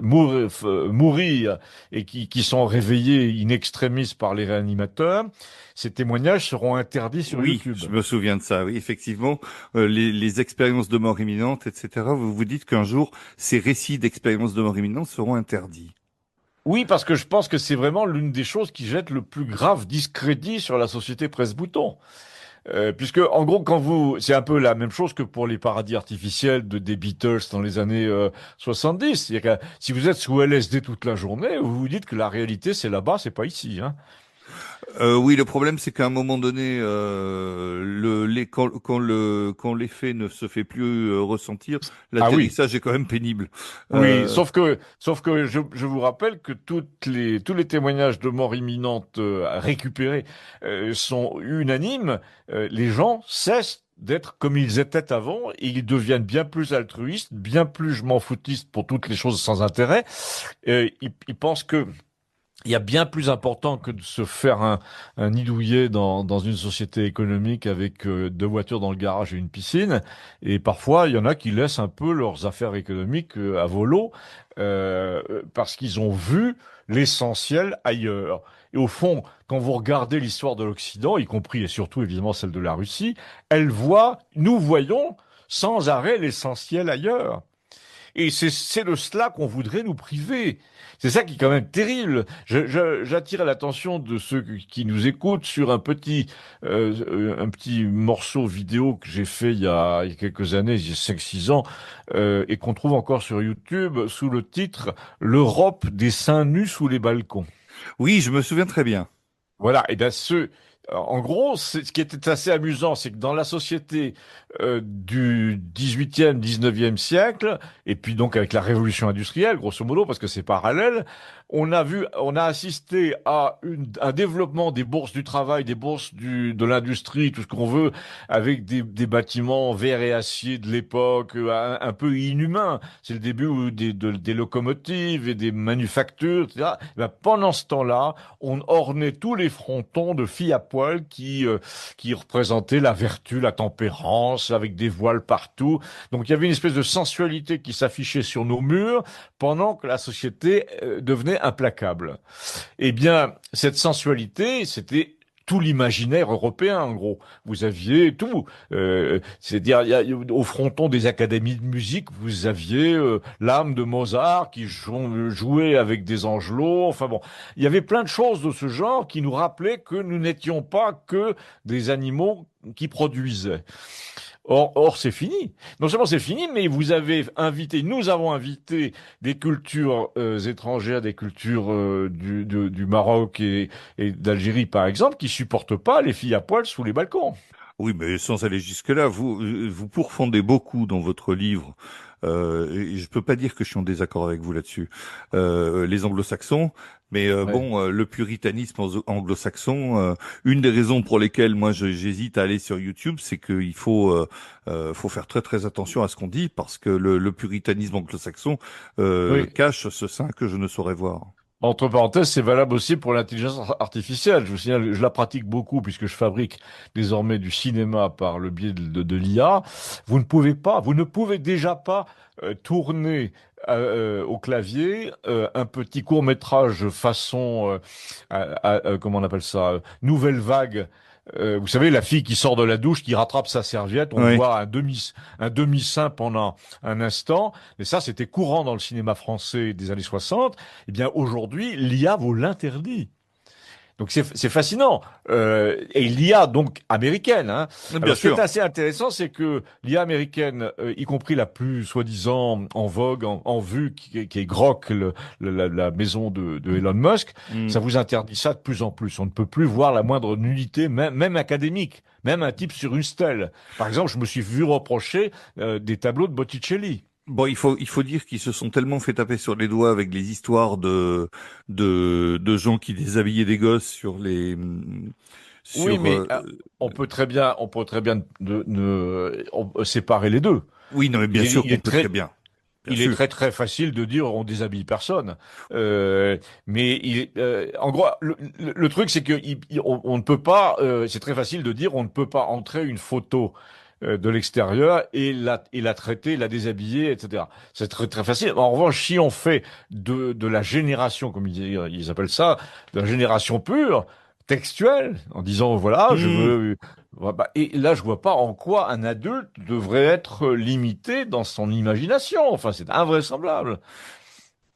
mourir et qui sont réveillés in extremis par les réanimateurs, ces témoignages seront interdits sur Oui, YouTube. je me souviens de ça. Oui, effectivement, les expériences de mort imminente, etc. Vous vous dites qu'un jour, ces récits d'expériences de mort imminente seront interdits. Oui, parce que je pense que c'est vraiment l'une des choses qui jette le plus grave discrédit sur la société presse-bouton. Puisque, en gros, c'est un peu la même chose que pour les paradis artificiels des Beatles dans les années 70. C'est-à-dire que si vous êtes sous LSD toute la journée, vous vous dites que la réalité, c'est là-bas, c'est pas ici, hein. Oui, le problème, c'est qu'à un moment donné, quand l'effet ne se fait plus ressentir, Ah oui. l'atterrissage est quand même pénible. Oui, Euh, sauf que je vous rappelle que tous les témoignages de mort imminente récupérés sont unanimes. Les gens cessent d'être comme ils étaient avant, et ils deviennent bien plus altruistes, bien plus je m'en foutistes pour toutes les choses sans intérêt. Ils pensent que il y a bien plus important que de se faire un nid douillet dans une société économique avec deux voitures dans le garage et une piscine. Et parfois, il y en a qui laissent un peu leurs affaires économiques à volo parce qu'ils ont vu l'essentiel ailleurs. Et au fond, quand vous regardez l'histoire de l'Occident, y compris et surtout évidemment celle de la Russie, nous voyons sans arrêt l'essentiel ailleurs. Et c'est de cela qu'on voudrait nous priver. C'est ça qui est quand même terrible. J'attire l'attention de ceux qui nous écoutent sur un petit morceau vidéo que j'ai fait il y a quelques années, il y a 5-6 ans, et qu'on trouve encore sur YouTube sous le titre «L'Europe des seins nus sous les balcons». Oui, je me souviens très bien. Voilà, et bien en gros, ce qui était assez amusant, c'est que dans la société du 18e, 19e siècle, et puis donc avec la révolution industrielle, grosso modo, parce que c'est parallèle, on a assisté à un développement des bourses du travail, des bourses de l'industrie, tout ce qu'on veut, avec des bâtiments verts et acier de l'époque, un peu inhumains. C'est le début des locomotives et des manufactures, etc. Ben, pendant ce temps-là, on ornait tous les frontons de filles à poil qui représentaient la vertu, la tempérance, avec des voiles partout. Donc il y avait une espèce de sensualité qui s'affichait sur nos murs pendant que la société devenait implacable. Eh bien, cette sensualité, c'était tout l'imaginaire européen, en gros. Vous aviez tout. C'est-à-dire, au fronton des académies de musique, vous aviez l'âme de Mozart qui jouait avec des angelots. Enfin bon, il y avait plein de choses de ce genre qui nous rappelaient que nous n'étions pas que des animaux qui produisaient. Or, c'est fini. Non seulement c'est fini, mais nous avons invité des cultures étrangères, des cultures du Maroc et d'Algérie, par exemple, qui supportent pas les filles à poil sous les balcons. Oui, mais sans aller jusque-là, vous pourfendez beaucoup dans votre livre. Et je peux pas dire que je suis en désaccord avec vous là-dessus. Les anglo-saxons, mais Ouais. le puritanisme anglo-saxon, une des raisons pour lesquelles moi j'hésite à aller sur YouTube, c'est qu'il faut faire très très attention à ce qu'on dit parce que le puritanisme anglo-saxon Oui. cache ce sein que je ne saurais voir. Entre parenthèses, c'est valable aussi pour l'intelligence artificielle. Je vous signale, je la pratique beaucoup puisque je fabrique désormais du cinéma par le biais de l'IA. Vous ne pouvez déjà pas tourner au clavier un petit court-métrage façon, comment on appelle ça, nouvelle vague. Vous savez, la fille qui sort de la douche, qui rattrape sa serviette, on Oui. voit un demi-sein pendant un instant. Et ça, c'était courant dans le cinéma français des années 60. Eh bien, aujourd'hui, l'IA vous l'interdit. Donc c'est fascinant. Et l'IA donc américaine. Hein. Bien Alors ce qui est sûr. assez intéressant, c'est que l'IA américaine, y compris la plus soi-disant en vogue, en vue, qui est Grok, la maison de Elon Musk, Hmm. ça vous interdit ça de plus en plus. On ne peut plus voir la moindre nullité, même académique, même un type sur une stèle. Par exemple, je me suis vu reprocher des tableaux de Botticelli. Bon, il faut dire qu'ils se sont tellement fait taper sur les doigts avec les histoires de gens qui déshabillaient des gosses Oui, sur mais on peut très bien séparer les deux. oui, non, mais bien sûr Il qu'on est peut très très, bien, bien il est sûr. très très facile de dire on déshabille personne. Mais en gros, le truc c'est que on ne peut pas. C'est très facile de dire on ne peut pas entrer une photo de l'extérieur et la traiter, la déshabiller, etc. C'est très très facile. En revanche, si on fait de la génération, comme ils appellent ça, de la génération pure, textuelle, en disant voilà, je Hmm. veux. Et là, je vois pas en quoi un adulte devrait être limité dans son imagination. Enfin, c'est invraisemblable.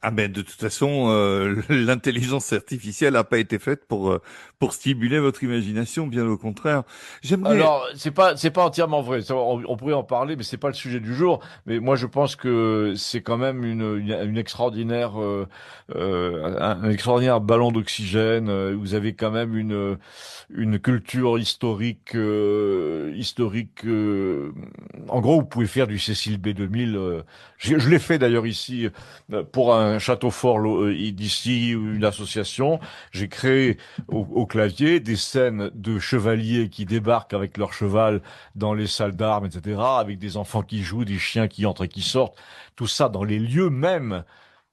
Ah ben de toute façon, l'intelligence artificielle n'a pas été faite pour stimuler votre imagination, bien au contraire. J'aimerais. Alors, c'est pas entièrement vrai. On pourrait en parler, mais c'est pas le sujet du jour. Mais moi, je pense que c'est quand même une extraordinaire, un extraordinaire ballon d'oxygène. Vous avez quand même une culture historique, historique. En gros, vous pouvez faire du Cécile B 2000. Je l'ai fait d'ailleurs ici pour un château fort d'ici, une association. J'ai créé au clavier des scènes de chevaliers qui débarquent avec leur cheval dans les salles d'armes, etc., avec des enfants qui jouent, des chiens qui entrent et qui sortent. Tout ça dans les lieux mêmes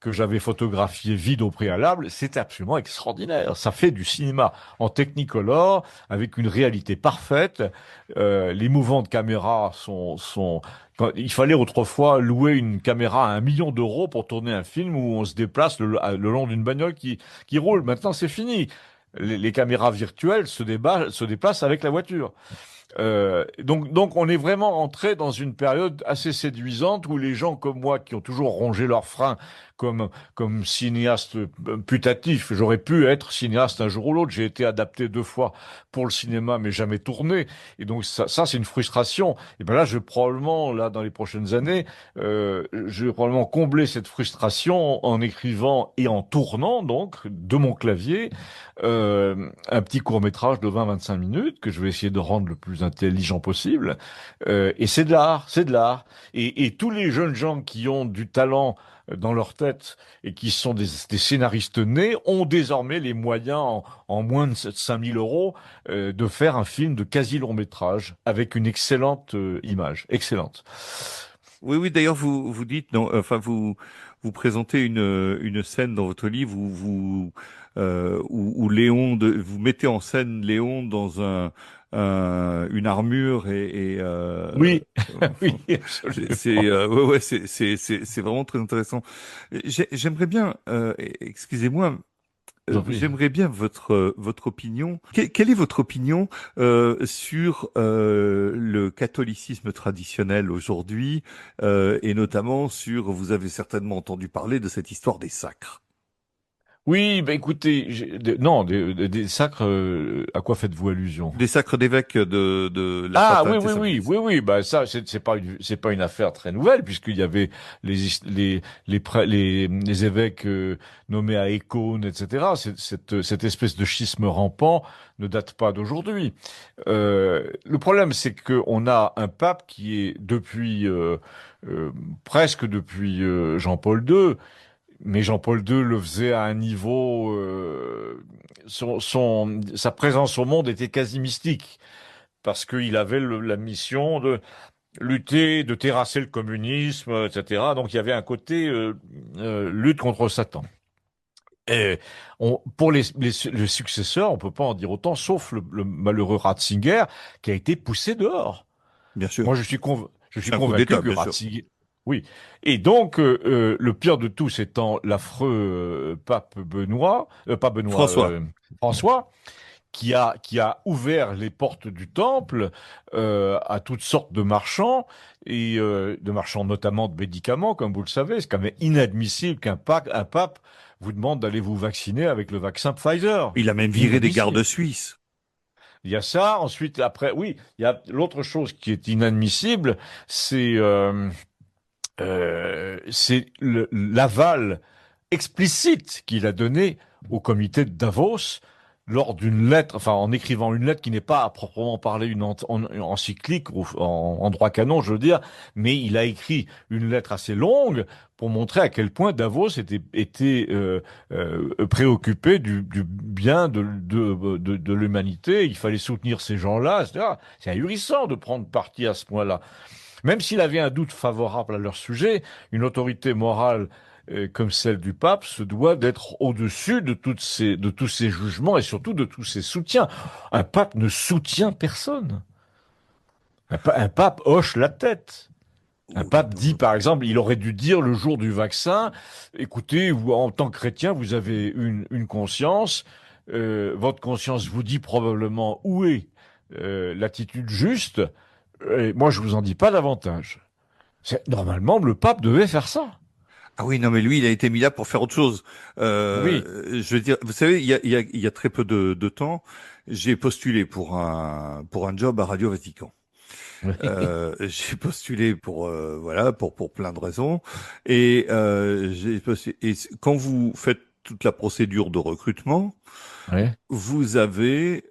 que j'avais photographié vide au préalable, c'est absolument extraordinaire. Ça fait du cinéma en Technicolor, avec une réalité parfaite. Les mouvements de caméra il fallait autrefois louer une caméra à 1 million d'euros pour tourner un film où on se déplace le long d'une bagnole qui roule. Maintenant, c'est fini. Les caméras virtuelles se déplacent avec la voiture. Donc on est vraiment entré dans une période assez séduisante où les gens comme moi qui ont toujours rongé leurs freins comme cinéaste putatif, j'aurais pu être cinéaste un jour ou l'autre. J'ai été adapté 2 fois pour le cinéma, mais jamais tourné. Et donc ça c'est une frustration. Et ben là, là dans les prochaines années, je vais probablement combler cette frustration en écrivant et en tournant donc de mon clavier un petit court-métrage de 20-25 minutes que je vais essayer de rendre le plus intelligent possible. Et c'est de l'art, c'est de l'art. Et tous les jeunes gens qui ont du talent dans leur tête et qui sont des scénaristes nés ont désormais les moyens en moins de 5000 euros de faire un film de quasi long métrage avec une excellente image, excellente. Oui, oui. D'ailleurs, vous dites, non, enfin, vous présentez une scène dans votre livre où Léon, vous mettez en scène Léon dans une armure Oui, oui, ouais, ouais, c'est vraiment très intéressant. J'aimerais bien, excusez-moi. J'aimerais bien votre opinion. Quelle est votre opinion sur le catholicisme traditionnel aujourd'hui et notamment sur, vous avez certainement entendu parler de cette histoire des sacres. Oui, bah écoutez, non, des sacres, à quoi faites-vous allusion? Des sacres d'évêques de la Ah oui, papauté oui, oui, saint-Louis. oui, oui, bah ça c'est pas une affaire très nouvelle puisqu'il y avait les évêques nommés à Écône, etc. Cette espèce de schisme rampant ne date pas d'aujourd'hui. Le problème c'est que on a un pape qui est presque depuis Jean-Paul II. Mais Jean-Paul II le faisait à un niveau, sa présence au monde était quasi mystique, parce qu'il avait la mission de lutter, de terrasser le communisme, etc. Donc il y avait un côté lutte contre Satan. Et pour les successeurs, on peut pas en dire autant, sauf le malheureux Ratzinger, qui a été poussé dehors. Bien sûr. Moi, je suis C'est un coup convaincu d'État, que bien sûr. Ratzinger, oui. Et donc, le pire de tous étant l'affreux pape Benoît, pas Benoît, François. François, qui a ouvert les portes du temple à toutes sortes de marchands et de marchands notamment de médicaments, comme vous le savez. C'est quand même inadmissible un pape vous demande d'aller vous vacciner avec le vaccin Pfizer. Il a même viré des gardes Inadmissible. suisses. Il y a ça. Ensuite, après, oui, il y a l'autre chose qui est inadmissible, c'est l'aval explicite qu'il a donné au comité de Davos lors d'une lettre, enfin en écrivant une lettre qui n'est pas à proprement parler une encyclique en droit canon, je veux dire, mais il a écrit une lettre assez longue pour montrer à quel point Davos était préoccupé du bien de l'humanité. Il fallait soutenir ces gens-là, etc. C'est ahurissant de prendre parti à ce point-là. Même s'il avait un doute favorable à leur sujet, une autorité morale comme celle du pape se doit d'être au-dessus de de tous ces jugements et surtout de tous ces soutiens. Un pape ne soutient personne. Un pape hoche la tête. Un Oui, pape dit, par exemple, il aurait dû dire le jour du vaccin, écoutez, vous, en tant que chrétien, vous avez une conscience, votre conscience vous dit probablement où est l'attitude juste, et moi je vous en dis pas davantage. Normalement, le pape devait faire ça. ah oui, non, mais lui, il a été mis là pour faire autre chose. Oui. Je veux dire, vous savez, il y a très peu de temps, j'ai postulé pour un job à Radio Vatican. J'ai postulé pour voilà pour plein de raisons et j'ai postulé. Et quand vous faites toute la procédure de recrutement, Oui. vous avez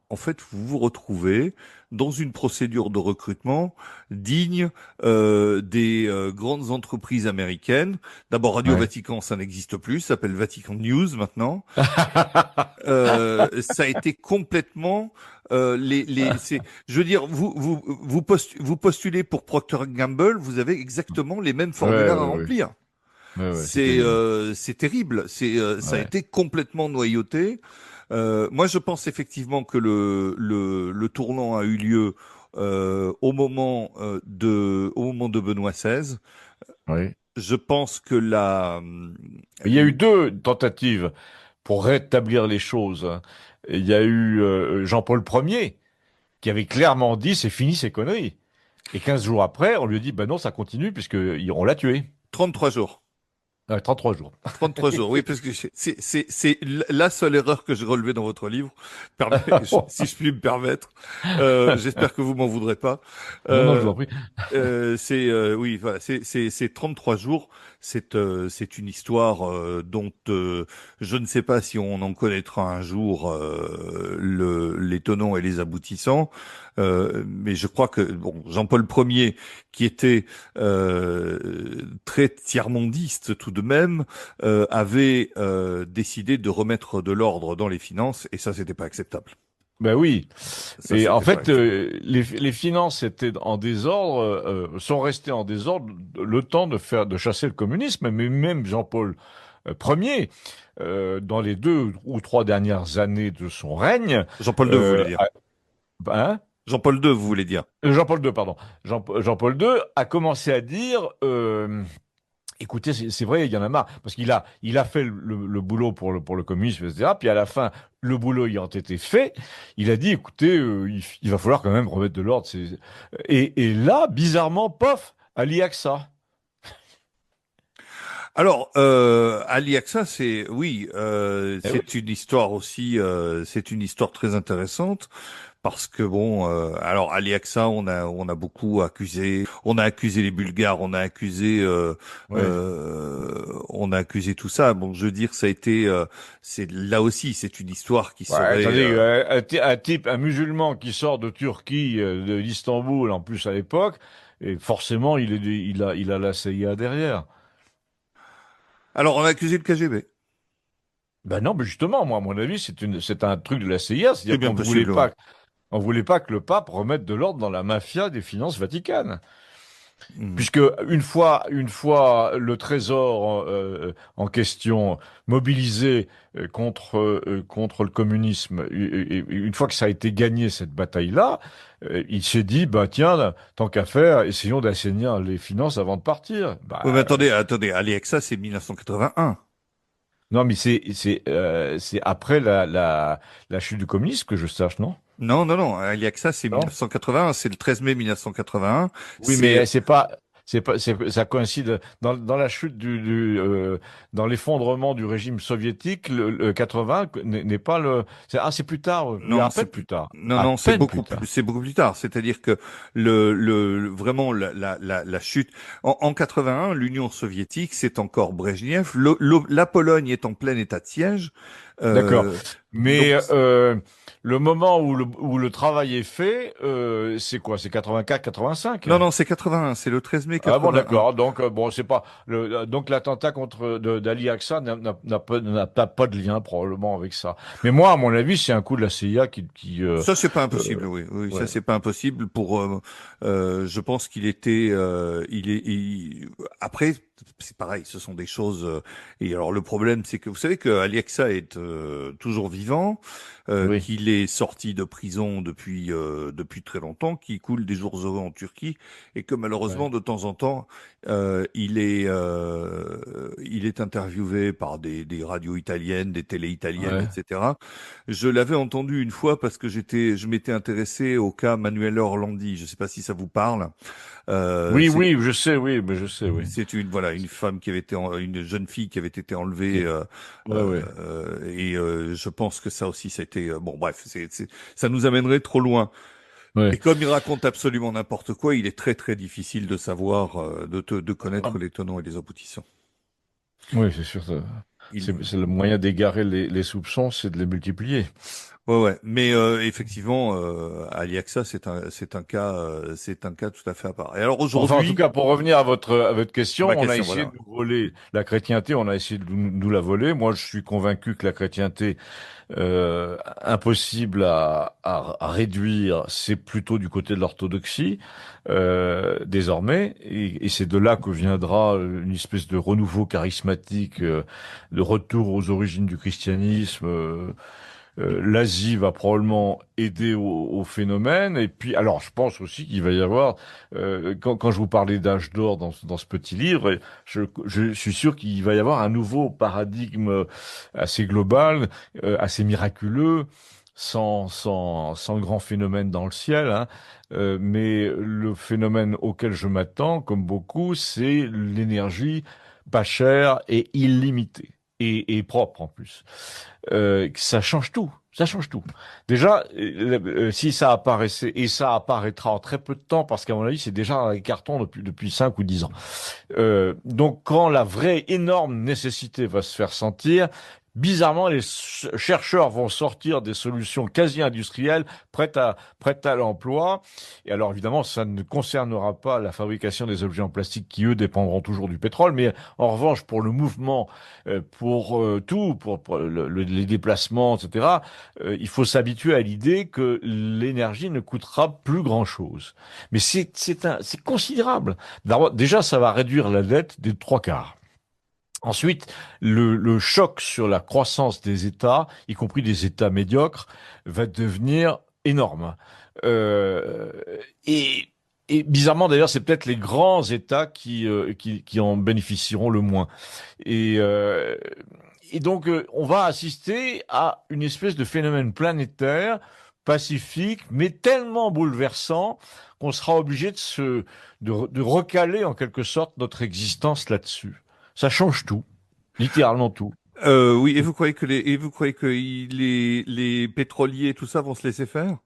en fait, vous vous retrouvez dans une procédure de recrutement digne des grandes entreprises américaines. D'abord, Radio Ouais. Vatican, ça n'existe plus, ça s'appelle Vatican News maintenant. Ça a été complètement je veux dire, vous postulez pour Procter Gamble, vous avez exactement les mêmes Ouais, formulaires à ouais, ouais. remplir. Ouais, ouais, c'est terrible. C'est terrible. Ça a Ouais. été complètement noyauté. Moi, je pense effectivement que le tournant a eu lieu au moment de Benoît XVI. Oui. Je pense que Il y a eu deux tentatives pour rétablir les choses, hein. Il y a eu Jean-Paul Ier qui avait clairement dit c'est fini ces conneries. Et 15 jours après, on lui a dit bah non, ça continue puisque on l'a tué. 33 jours. 33 jours. 33 jours, oui, parce que c'est la seule erreur que j'ai relevée dans votre livre, si je puis me permettre. J'espère que vous m'en voudrez pas. Non, non, je vous Euh, en prie. oui, voilà, c'est 33 jours. C'est une histoire dont je ne sais pas si on en connaîtra un jour les tenants et les aboutissants. Mais je crois que bon, Jean-Paul Ier, qui était très tiers-mondiste tout de même, avait décidé de remettre de l'ordre dans les finances, et ça, c'était pas acceptable. Ben oui. Ça, Et en c'était pas fait, acceptable. les finances étaient en désordre, sont restées en désordre le temps de chasser le communisme. Mais même Jean-Paul Ier, dans les 2 ou 3 dernières années de son règne, Jean-Paul II, vous voulez euh, dire? hein, Jean-Paul II, vous voulez dire? Jean-Paul II, pardon. Jean-Paul II a commencé à dire, écoutez, c'est vrai, il y en a marre, parce il a fait le boulot pour le communisme, etc. Puis à la fin, le boulot ayant été fait, il a dit, écoutez, il va falloir quand même remettre de l'ordre. Et là, bizarrement, pof, Ali Aksa. Alors, Ali Aksa, Eh oui. c'est une histoire aussi, c'est une histoire très intéressante parce que bon, alors Ali Aksa, on a beaucoup accusé, on a accusé les Bulgares, Ouais. on a accusé tout ça. Bon, je veux dire, ça a été, c'est là aussi, c'est une histoire qui Ouais, serait, attendez, un type, un musulman qui sort de Turquie, d'Istanbul, en plus à l'époque, et forcément, il a la CIA derrière. alors on a accusé le KGB. Ben non, mais justement, moi, à mon avis, c'est un truc de la CIA, C'est c'est-à-dire bien qu'on ne voulait possible, oui. pas, on voulait pas que le pape remette de l'ordre dans la mafia des finances vaticanes. Mhm. Puisque une fois le trésor en question mobilisé contre le communisme, et une fois que ça a été gagné cette bataille-là, il s'est dit bah tiens, tant qu'à faire, essayons d'assainir les finances avant de partir. Oui, mais Bah attendez, Ali Aksa, c'est 1981. non, mais c'est après la chute du communisme que je sache, non? Non, non, non. Aliaxa, c'est Non? 1981. C'est le 13 mai 1981. Oui, C'est mais ça coïncide dans la chute dans l'effondrement du régime soviétique, le 80 n'est pas c'est plus tard, oui, non, à peine plus tard, non, à non, peine plus tard. c'est beaucoup plus tard. C'est-à-dire que vraiment la chute en 81, l'Union soviétique, c'est encore Brejnev. La Pologne est en plein état de siège. D'accord. Donc Mais le moment où le travail est fait, c'est quoi? C'est 84, 85? non, non, c'est 81. C'est le 13 mai Ah bon, 81. d'accord. Donc bon, c'est pas donc l'attentat contre d'Ali Aksa n'a pas de lien probablement avec ça. Mais moi, à mon avis, c'est un coup de la CIA Ça, c'est pas euh, impossible, oui. Oui, ça, ouais. c'est pas impossible pour, je pense qu'il était, après, c'est pareil, ce sont des choses, et alors le problème, c'est que vous savez que Aliaxa est toujours vivant, Oui. qu'il est sorti de prison depuis très longtemps, qu'il coule des jours heureux en Turquie, et que Ouais. malheureusement, de temps en temps, il est interviewé par des radios italiennes, des télés italiennes, Ouais. etc. Je l'avais entendu une fois parce que je m'étais intéressé au cas Manuela Orlandi. Je ne sais pas si ça vous parle. Euh, Oui, c'est, oui, je sais, oui, mais je sais, oui. c'est une femme qui avait une jeune fille qui avait été enlevée, Ok. Ouais, ouais. et je pense que ça aussi, c'était, bon, bref, ça nous amènerait trop loin. Et Ouais. comme il raconte absolument n'importe quoi, il est très très difficile de savoir, de Ah, connaître les tenants et les aboutissants. oui, c'est sûr. Il, C'est le moyen d'égarer les soupçons, c'est de les multiplier. Ouais. Mais effectivement, Aliaxa, c'est un cas tout à fait à part. Et alors Enfin, en tout aujourd'hui, cas, pour revenir à votre question, ma on a question, essayé de voilà. nous voler la chrétienté, on a essayé de nous la voler. Moi, je suis convaincu que la chrétienté, impossible à réduire, c'est plutôt du côté de l'orthodoxie, désormais. Et c'est de là que viendra une espèce de renouveau charismatique, de retour aux origines du christianisme. L'Asie va probablement aider au phénomène. Et puis, alors, je pense aussi qu'il va y avoir, quand je vous parlais d'âge d'or dans ce petit livre, je suis sûr qu'il va y avoir un nouveau paradigme assez global, assez miraculeux, sans grand phénomène dans le ciel, hein. Mais le phénomène auquel je m'attends, comme beaucoup, c'est l'énergie pas chère et illimitée. Et propre en plus. Ça change tout. Ça change tout. Déjà, si ça apparaissait, et ça apparaîtra en très peu de temps, parce qu'à mon avis, c'est déjà dans les cartons depuis 5 ou 10 ans. Donc, quand la vraie énorme nécessité va se faire sentir, bizarrement, les chercheurs vont sortir des solutions quasi industrielles prêtes à l'emploi. Et alors, évidemment, ça ne concernera pas la fabrication des objets en plastique qui, eux, dépendront toujours du pétrole. Mais en revanche, pour le mouvement, pour les déplacements, etc., il faut s'habituer à l'idée que l'énergie ne coûtera plus grand-chose. Mais c'est considérable. D'abord, déjà, ça va réduire la dette des trois quarts. Ensuite, le choc sur la croissance des États, y compris des États médiocres, va devenir énorme. Euh, et, et bizarrement, d'ailleurs, c'est peut-être les grands États qui en bénéficieront le moins. Et, euh, et donc, on va assister à une espèce de phénomène planétaire, pacifique, mais tellement bouleversant qu'on sera obligé de recaler en quelque sorte notre existence là-dessus. Ça change tout, littéralement tout. Oui, et vous croyez que les pétroliers et tout ça vont se laisser faire?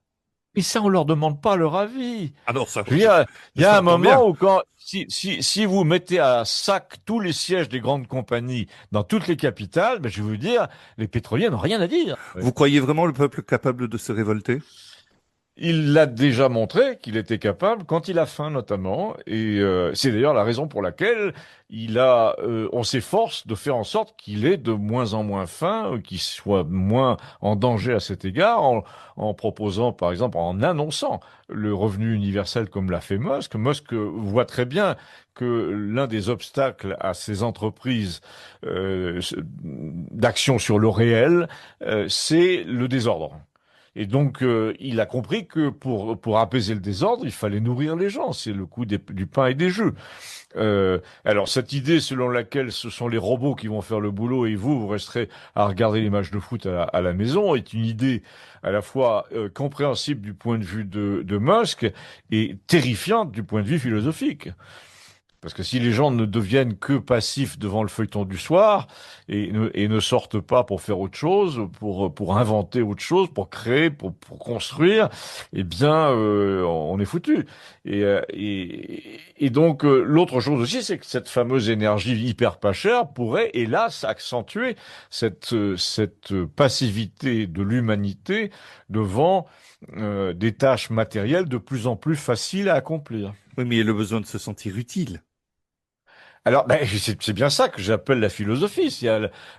Et ça, on leur demande pas leur avis. Ah non, ça, Je veux dire, il y a un j'entends bien. moment où si vous mettez à sac tous les sièges des grandes compagnies dans toutes les capitales, ben, je vais vous dire, les pétroliers n'ont rien à dire. Vous croyez vraiment le peuple capable de se révolter? Il l'a déjà montré qu'il était capable quand il a faim notamment, et c'est d'ailleurs la raison pour laquelle on s'efforce de faire en sorte qu'il ait de moins en moins faim, qu'il soit moins en danger à cet égard, en proposant par exemple, en annonçant le revenu universel comme l'a fait Musk. Musk voit très bien que l'un des obstacles à ces entreprises d'action sur le réel, c'est le désordre. Et donc, il a compris que pour apaiser le désordre, il fallait nourrir les gens. C'est le coup du pain et des jeux. Alors, cette idée selon laquelle ce sont les robots qui vont faire le boulot et vous resterez à regarder les matchs de foot à la maison est une idée à la fois compréhensible du point de vue de Musk et terrifiante du point de vue philosophique. Parce que si les gens ne deviennent que passifs devant le feuilleton du soir et ne sortent pas pour faire autre chose, pour inventer autre chose, pour créer, pour construire, eh bien, on est foutu. Et donc, l'autre chose aussi, c'est que cette fameuse énergie hyper pas chère pourrait, hélas, accentuer cette passivité de l'humanité devant des tâches matérielles de plus en plus faciles à accomplir. Oui, mais il y a le besoin de se sentir utile. Alors, ben, c'est bien ça que j'appelle la philosophie.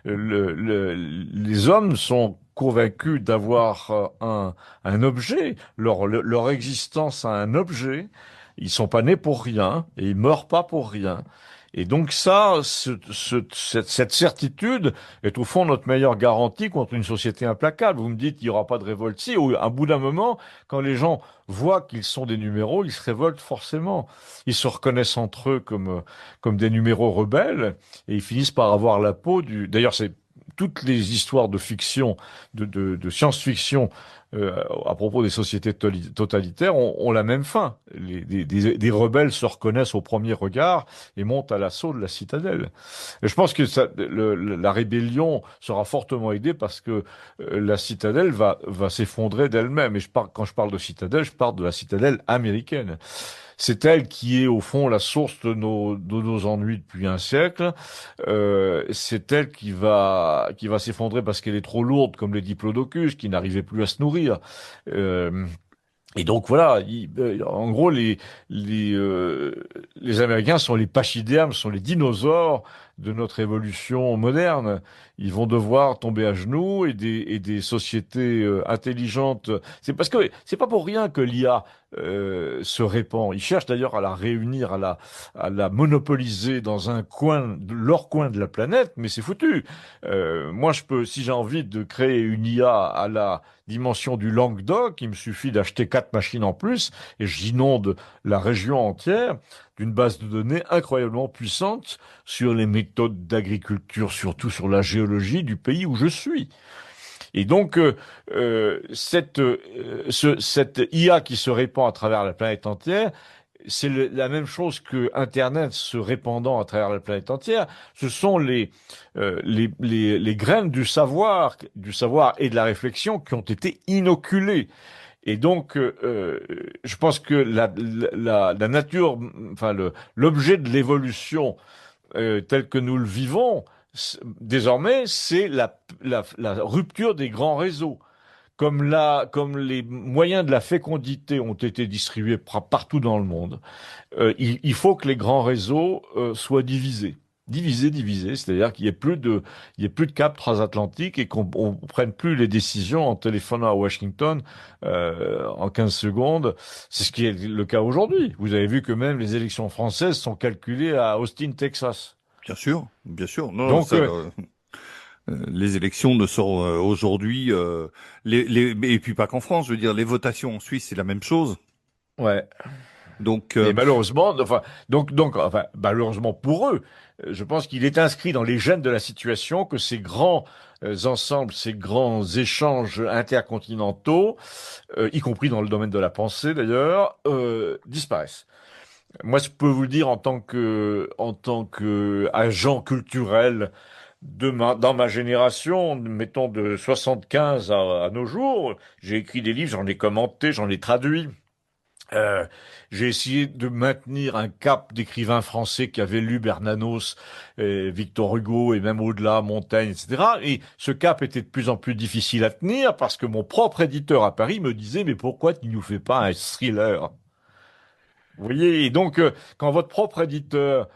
Les hommes sont convaincus d'avoir un objet, leur existence a un objet. Ils sont pas nés pour rien et ils meurent pas pour rien. Et donc ça, cette certitude est au fond notre meilleure garantie contre une société implacable. Vous me dites qu'il n'y aura pas de révolte. Si, à bout d'un moment, quand les gens voient qu'ils sont des numéros, ils se révoltent forcément. Ils se reconnaissent entre eux comme des numéros rebelles et ils finissent par avoir la peau du. D'ailleurs, c'est toutes les histoires de fiction, de science-fiction à propos des sociétés totalitaires ont la même fin. Des rebelles se reconnaissent au premier regard et montent à l'assaut de la citadelle. Et je pense que la rébellion sera fortement aidée parce que la citadelle va s'effondrer d'elle-même. Et quand je parle de citadelle, je parle de la citadelle américaine. c'est elle qui est au fond la source de nos ennuis depuis un siècle. C'est elle qui va s'effondrer parce qu'elle est trop lourde, comme les diplodocus, qui n'arrivaient plus à se nourrir. Euh, et donc voilà, en gros, les Américains sont les pachydermes, sont les dinosaures de notre évolution moderne. Ils vont devoir tomber à genoux et des sociétés intelligentes. C'est parce que c'est pas pour rien que l'IA se répand. Ils cherchent d'ailleurs à la réunir, à la monopoliser dans un coin, leur coin de la planète, mais c'est foutu. Moi, je peux, si j'ai envie de créer une IA à la dimension du Languedoc, il me suffit d'acheter 4 machines en plus et j'inonde la région entière d'une base de données incroyablement puissante sur les méthodes d'agriculture, surtout sur la géologie du pays où je suis. Et donc, cette IA qui se répand à travers la planète entière, c'est la même chose que Internet se répandant à travers la planète entière. Ce sont les graines du savoir et de la réflexion qui ont été inoculées. Et donc, je pense que la nature, enfin l'objet de l'évolution tel que nous le vivons, désormais, c'est la rupture des grands réseaux. Comme les moyens de la fécondité ont été distribués partout dans le monde, il faut que les grands réseaux soient divisés. Divisés, c'est-à-dire il y ait plus de câble transatlantique et qu'on prenne plus les décisions en téléphonant à Washington en 15 secondes. C'est ce qui est le cas aujourd'hui. Vous avez vu que même les élections françaises sont calculées à Austin, Texas. Bien sûr, bien sûr. Non, non, Donc, ça, les élections ne sont aujourd'hui, et puis pas qu'en France, je veux dire, les votations en Suisse, c'est la même chose. ouais. Donc, Mais malheureusement, enfin, malheureusement pour eux, je pense qu'il est inscrit dans les gènes de la situation que ces grands ensembles, ces grands échanges intercontinentaux, y compris dans le domaine de la pensée d'ailleurs, disparaissent. Moi, je peux vous le dire en tant que agent culturel dans ma génération, mettons de 75 à nos jours, j'ai écrit des livres, j'en ai commenté, j'en ai traduit. Euh, j'ai essayé de maintenir un cap d'écrivains français qui avaient lu Bernanos, Victor Hugo et même au-delà Montaigne, etc. Et ce cap était de plus en plus difficile à tenir parce que mon propre éditeur à Paris me disait mais pourquoi tu nous fais pas un thriller? Vous voyez, et donc quand votre propre éditeur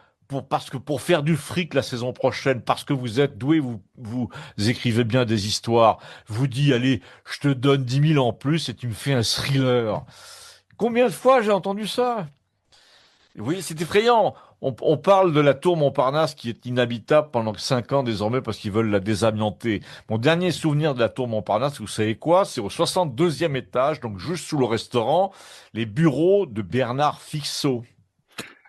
parce que pour faire du fric la saison prochaine, parce que vous êtes doué, vous écrivez bien des histoires, vous dit allez, je te donne 10 000 en plus et tu me fais un thriller. Combien de fois j'ai entendu ça? Oui, c'est effrayant. On parle de la tour Montparnasse qui est inhabitable pendant 5 ans désormais parce qu'ils veulent la désamianter. Mon dernier souvenir de la tour Montparnasse, vous savez quoi? C'est au 62e étage, donc juste sous le restaurant, les bureaux de Bernard Fixot.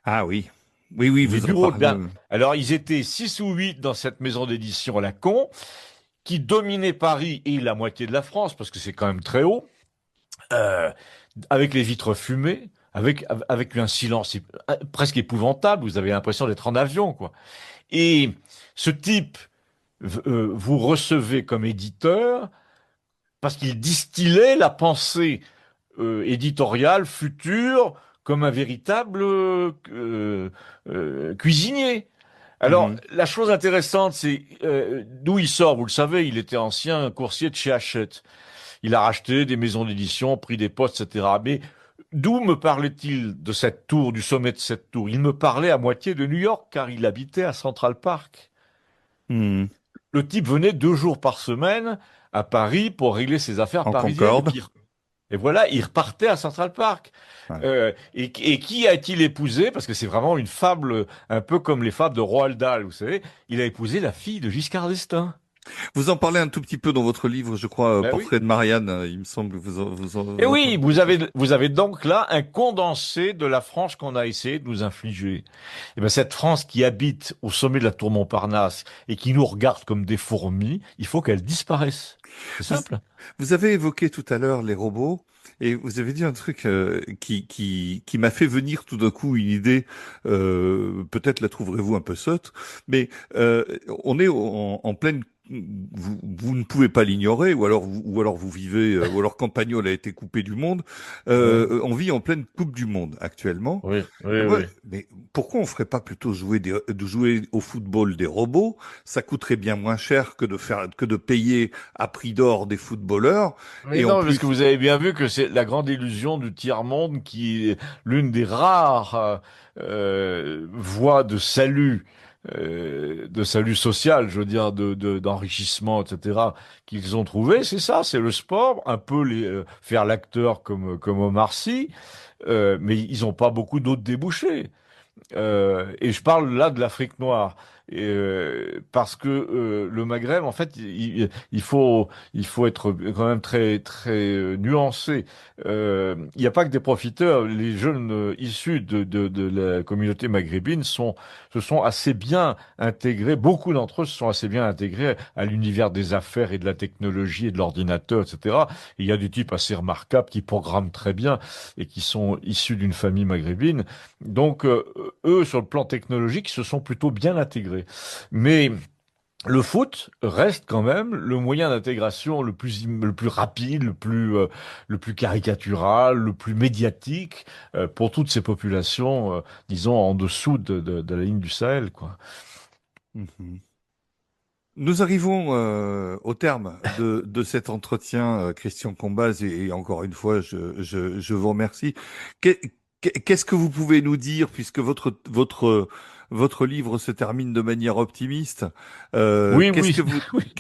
ah oui, oui, oui, Les vous en bureaux de parlez. Bernard. Alors, ils étaient 6 ou 8 dans cette maison d'édition à la con, qui dominait Paris et la moitié de la France, parce que c'est quand même très haut. Euh, avec les vitres fumées, avec un silence presque épouvantable. Vous avez l'impression d'être en avion, quoi. Et ce type, vous recevez comme éditeur parce qu'il distillait la pensée éditoriale future comme un véritable cuisinier. Alors, Mhm. la chose intéressante, c'est d'où il sort. Vous le savez, il était ancien coursier de chez Hachette. Il a racheté des maisons d'édition, pris des postes, etc. Mais d'où me parlait-il de cette tour, du sommet de cette tour? Il me parlait à moitié de New York, car il habitait à Central Park. Mhm. Le type venait 2 jours par semaine à Paris pour régler ses affaires En parisiennes. Concorde. Et voilà, il repartait à Central Park. Ouais. Et qui a-t-il épousé? Parce que c'est vraiment une fable, un peu comme les fables de Roald Dahl, vous savez. Il a épousé la fille de Giscard d'Estaing. Vous en parlez un tout petit peu dans votre livre, je crois, Ben oui. Portrait de Marianne, il me semble. Et Vous en oui, parlez quelque chose. vous avez donc là un condensé de la France qu'on a essayé de nous infliger. Et bien, cette France qui habite au sommet de la tour Montparnasse et qui nous regarde comme des fourmis, il faut qu'elle disparaisse. C'est Vous, simple. vous avez évoqué tout à l'heure les robots. Et vous avez dit un truc qui m'a fait venir tout d'un coup une idée, peut-être la trouverez-vous un peu sotte, mais on est en pleine vous ne pouvez pas l'ignorer, ou alors vous vivez, ou alors Campagnol a été coupé du monde. On vit en pleine Coupe du Monde actuellement. Oui, Ouais, mais pourquoi on ferait pas plutôt jouer au football des robots? Ça coûterait bien moins cher que de payer à prix d'or des footballeurs. Mais Et non, en parce plus, que vous avez bien vu que c'est la grande illusion du tiers-monde qui est l'une des rares voies de salut social, je veux dire, d'enrichissement, etc., qu'ils ont trouvé. C'est ça, c'est le sport, un peu faire l'acteur comme Omar Sy, mais ils n'ont pas beaucoup d'autres débouchés. Et je parle là de l'Afrique noire. Parce que le Maghreb, en fait, il faut être quand même très très nuancé. Il n'y a pas que des profiteurs. Les jeunes issus de la communauté maghrébine se sont assez bien intégrés. Beaucoup d'entre eux se sont assez bien intégrés à l'univers des affaires et de la technologie et de l'ordinateur, etc. Et il y a des types assez remarquables qui programment très bien et qui sont issus d'une famille maghrébine. Donc, eux, sur le plan technologique, se sont plutôt bien intégrés. Mais le foot reste quand même le moyen d'intégration le plus rapide, le plus caricatural, le plus médiatique pour toutes ces populations, disons, en dessous de la ligne du Sahel, quoi. Mhm. Nous arrivons au terme de cet entretien, Christian Combaz, et encore une fois, je vous remercie. Qu'est-ce que vous pouvez nous dire, puisque votre livre se termine de manière optimiste, Oui, oui, oui.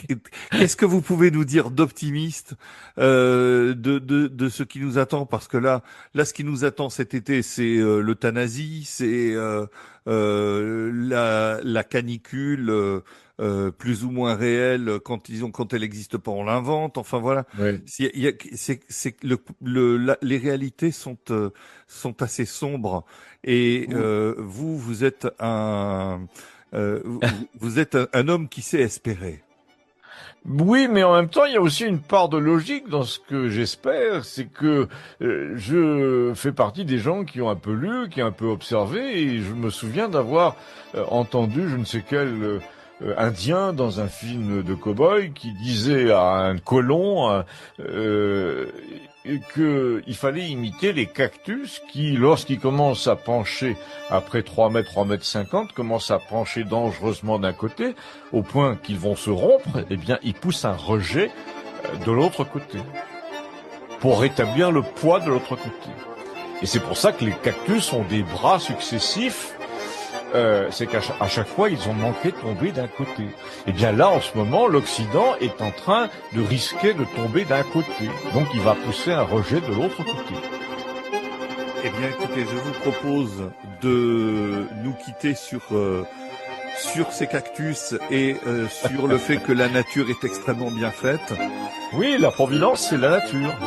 qu'est-ce que vous pouvez nous dire d'optimiste de ce qui nous attend? Parce que là, ce qui nous attend cet été, c'est l'euthanasie, c'est la canicule plus ou moins réelle quand elle n'existe pas, on l'invente. Enfin voilà, Oui. les réalités sont assez sombres. Et vous êtes vous êtes un homme qui sait espérer. Oui, mais en même temps, il y a aussi une part de logique dans ce que j'espère, c'est que je fais partie des gens qui ont un peu lu, qui ont un peu observé, et je me souviens d'avoir entendu je ne sais quel Indien dans un film de cow-boy qui disait à un colon qu'il fallait imiter les cactus qui, lorsqu'ils commencent à pencher après 3 mètres, 3 mètres 50, commencent à pencher dangereusement d'un côté, au point qu'ils vont se rompre, eh bien, ils poussent un rejet de l'autre côté, pour rétablir le poids de l'autre côté. Et c'est pour ça que les cactus ont des bras successifs. C'est qu'à chaque fois, ils ont manqué de tomber d'un côté. Et bien là, en ce moment, l'Occident est en train de risquer de tomber d'un côté. Donc, il va pousser un rejet de l'autre côté. Eh bien, écoutez, je vous propose de nous quitter sur ces cactus et sur le fait que la nature est extrêmement bien faite. Oui, la providence, c'est la nature.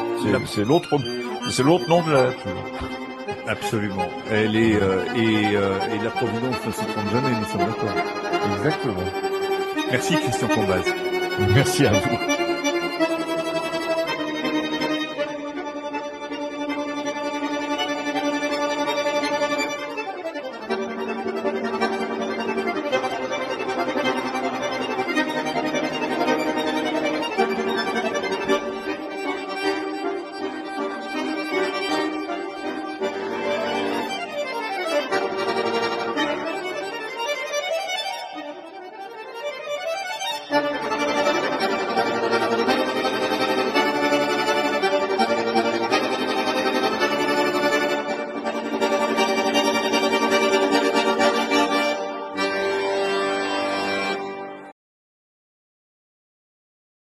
C'est l'autre nom de la nature. Absolument. Elle est et la providence ne se trompe jamais, nous sommes d'accord. Exactement. Merci Christian Combaz. Merci à vous.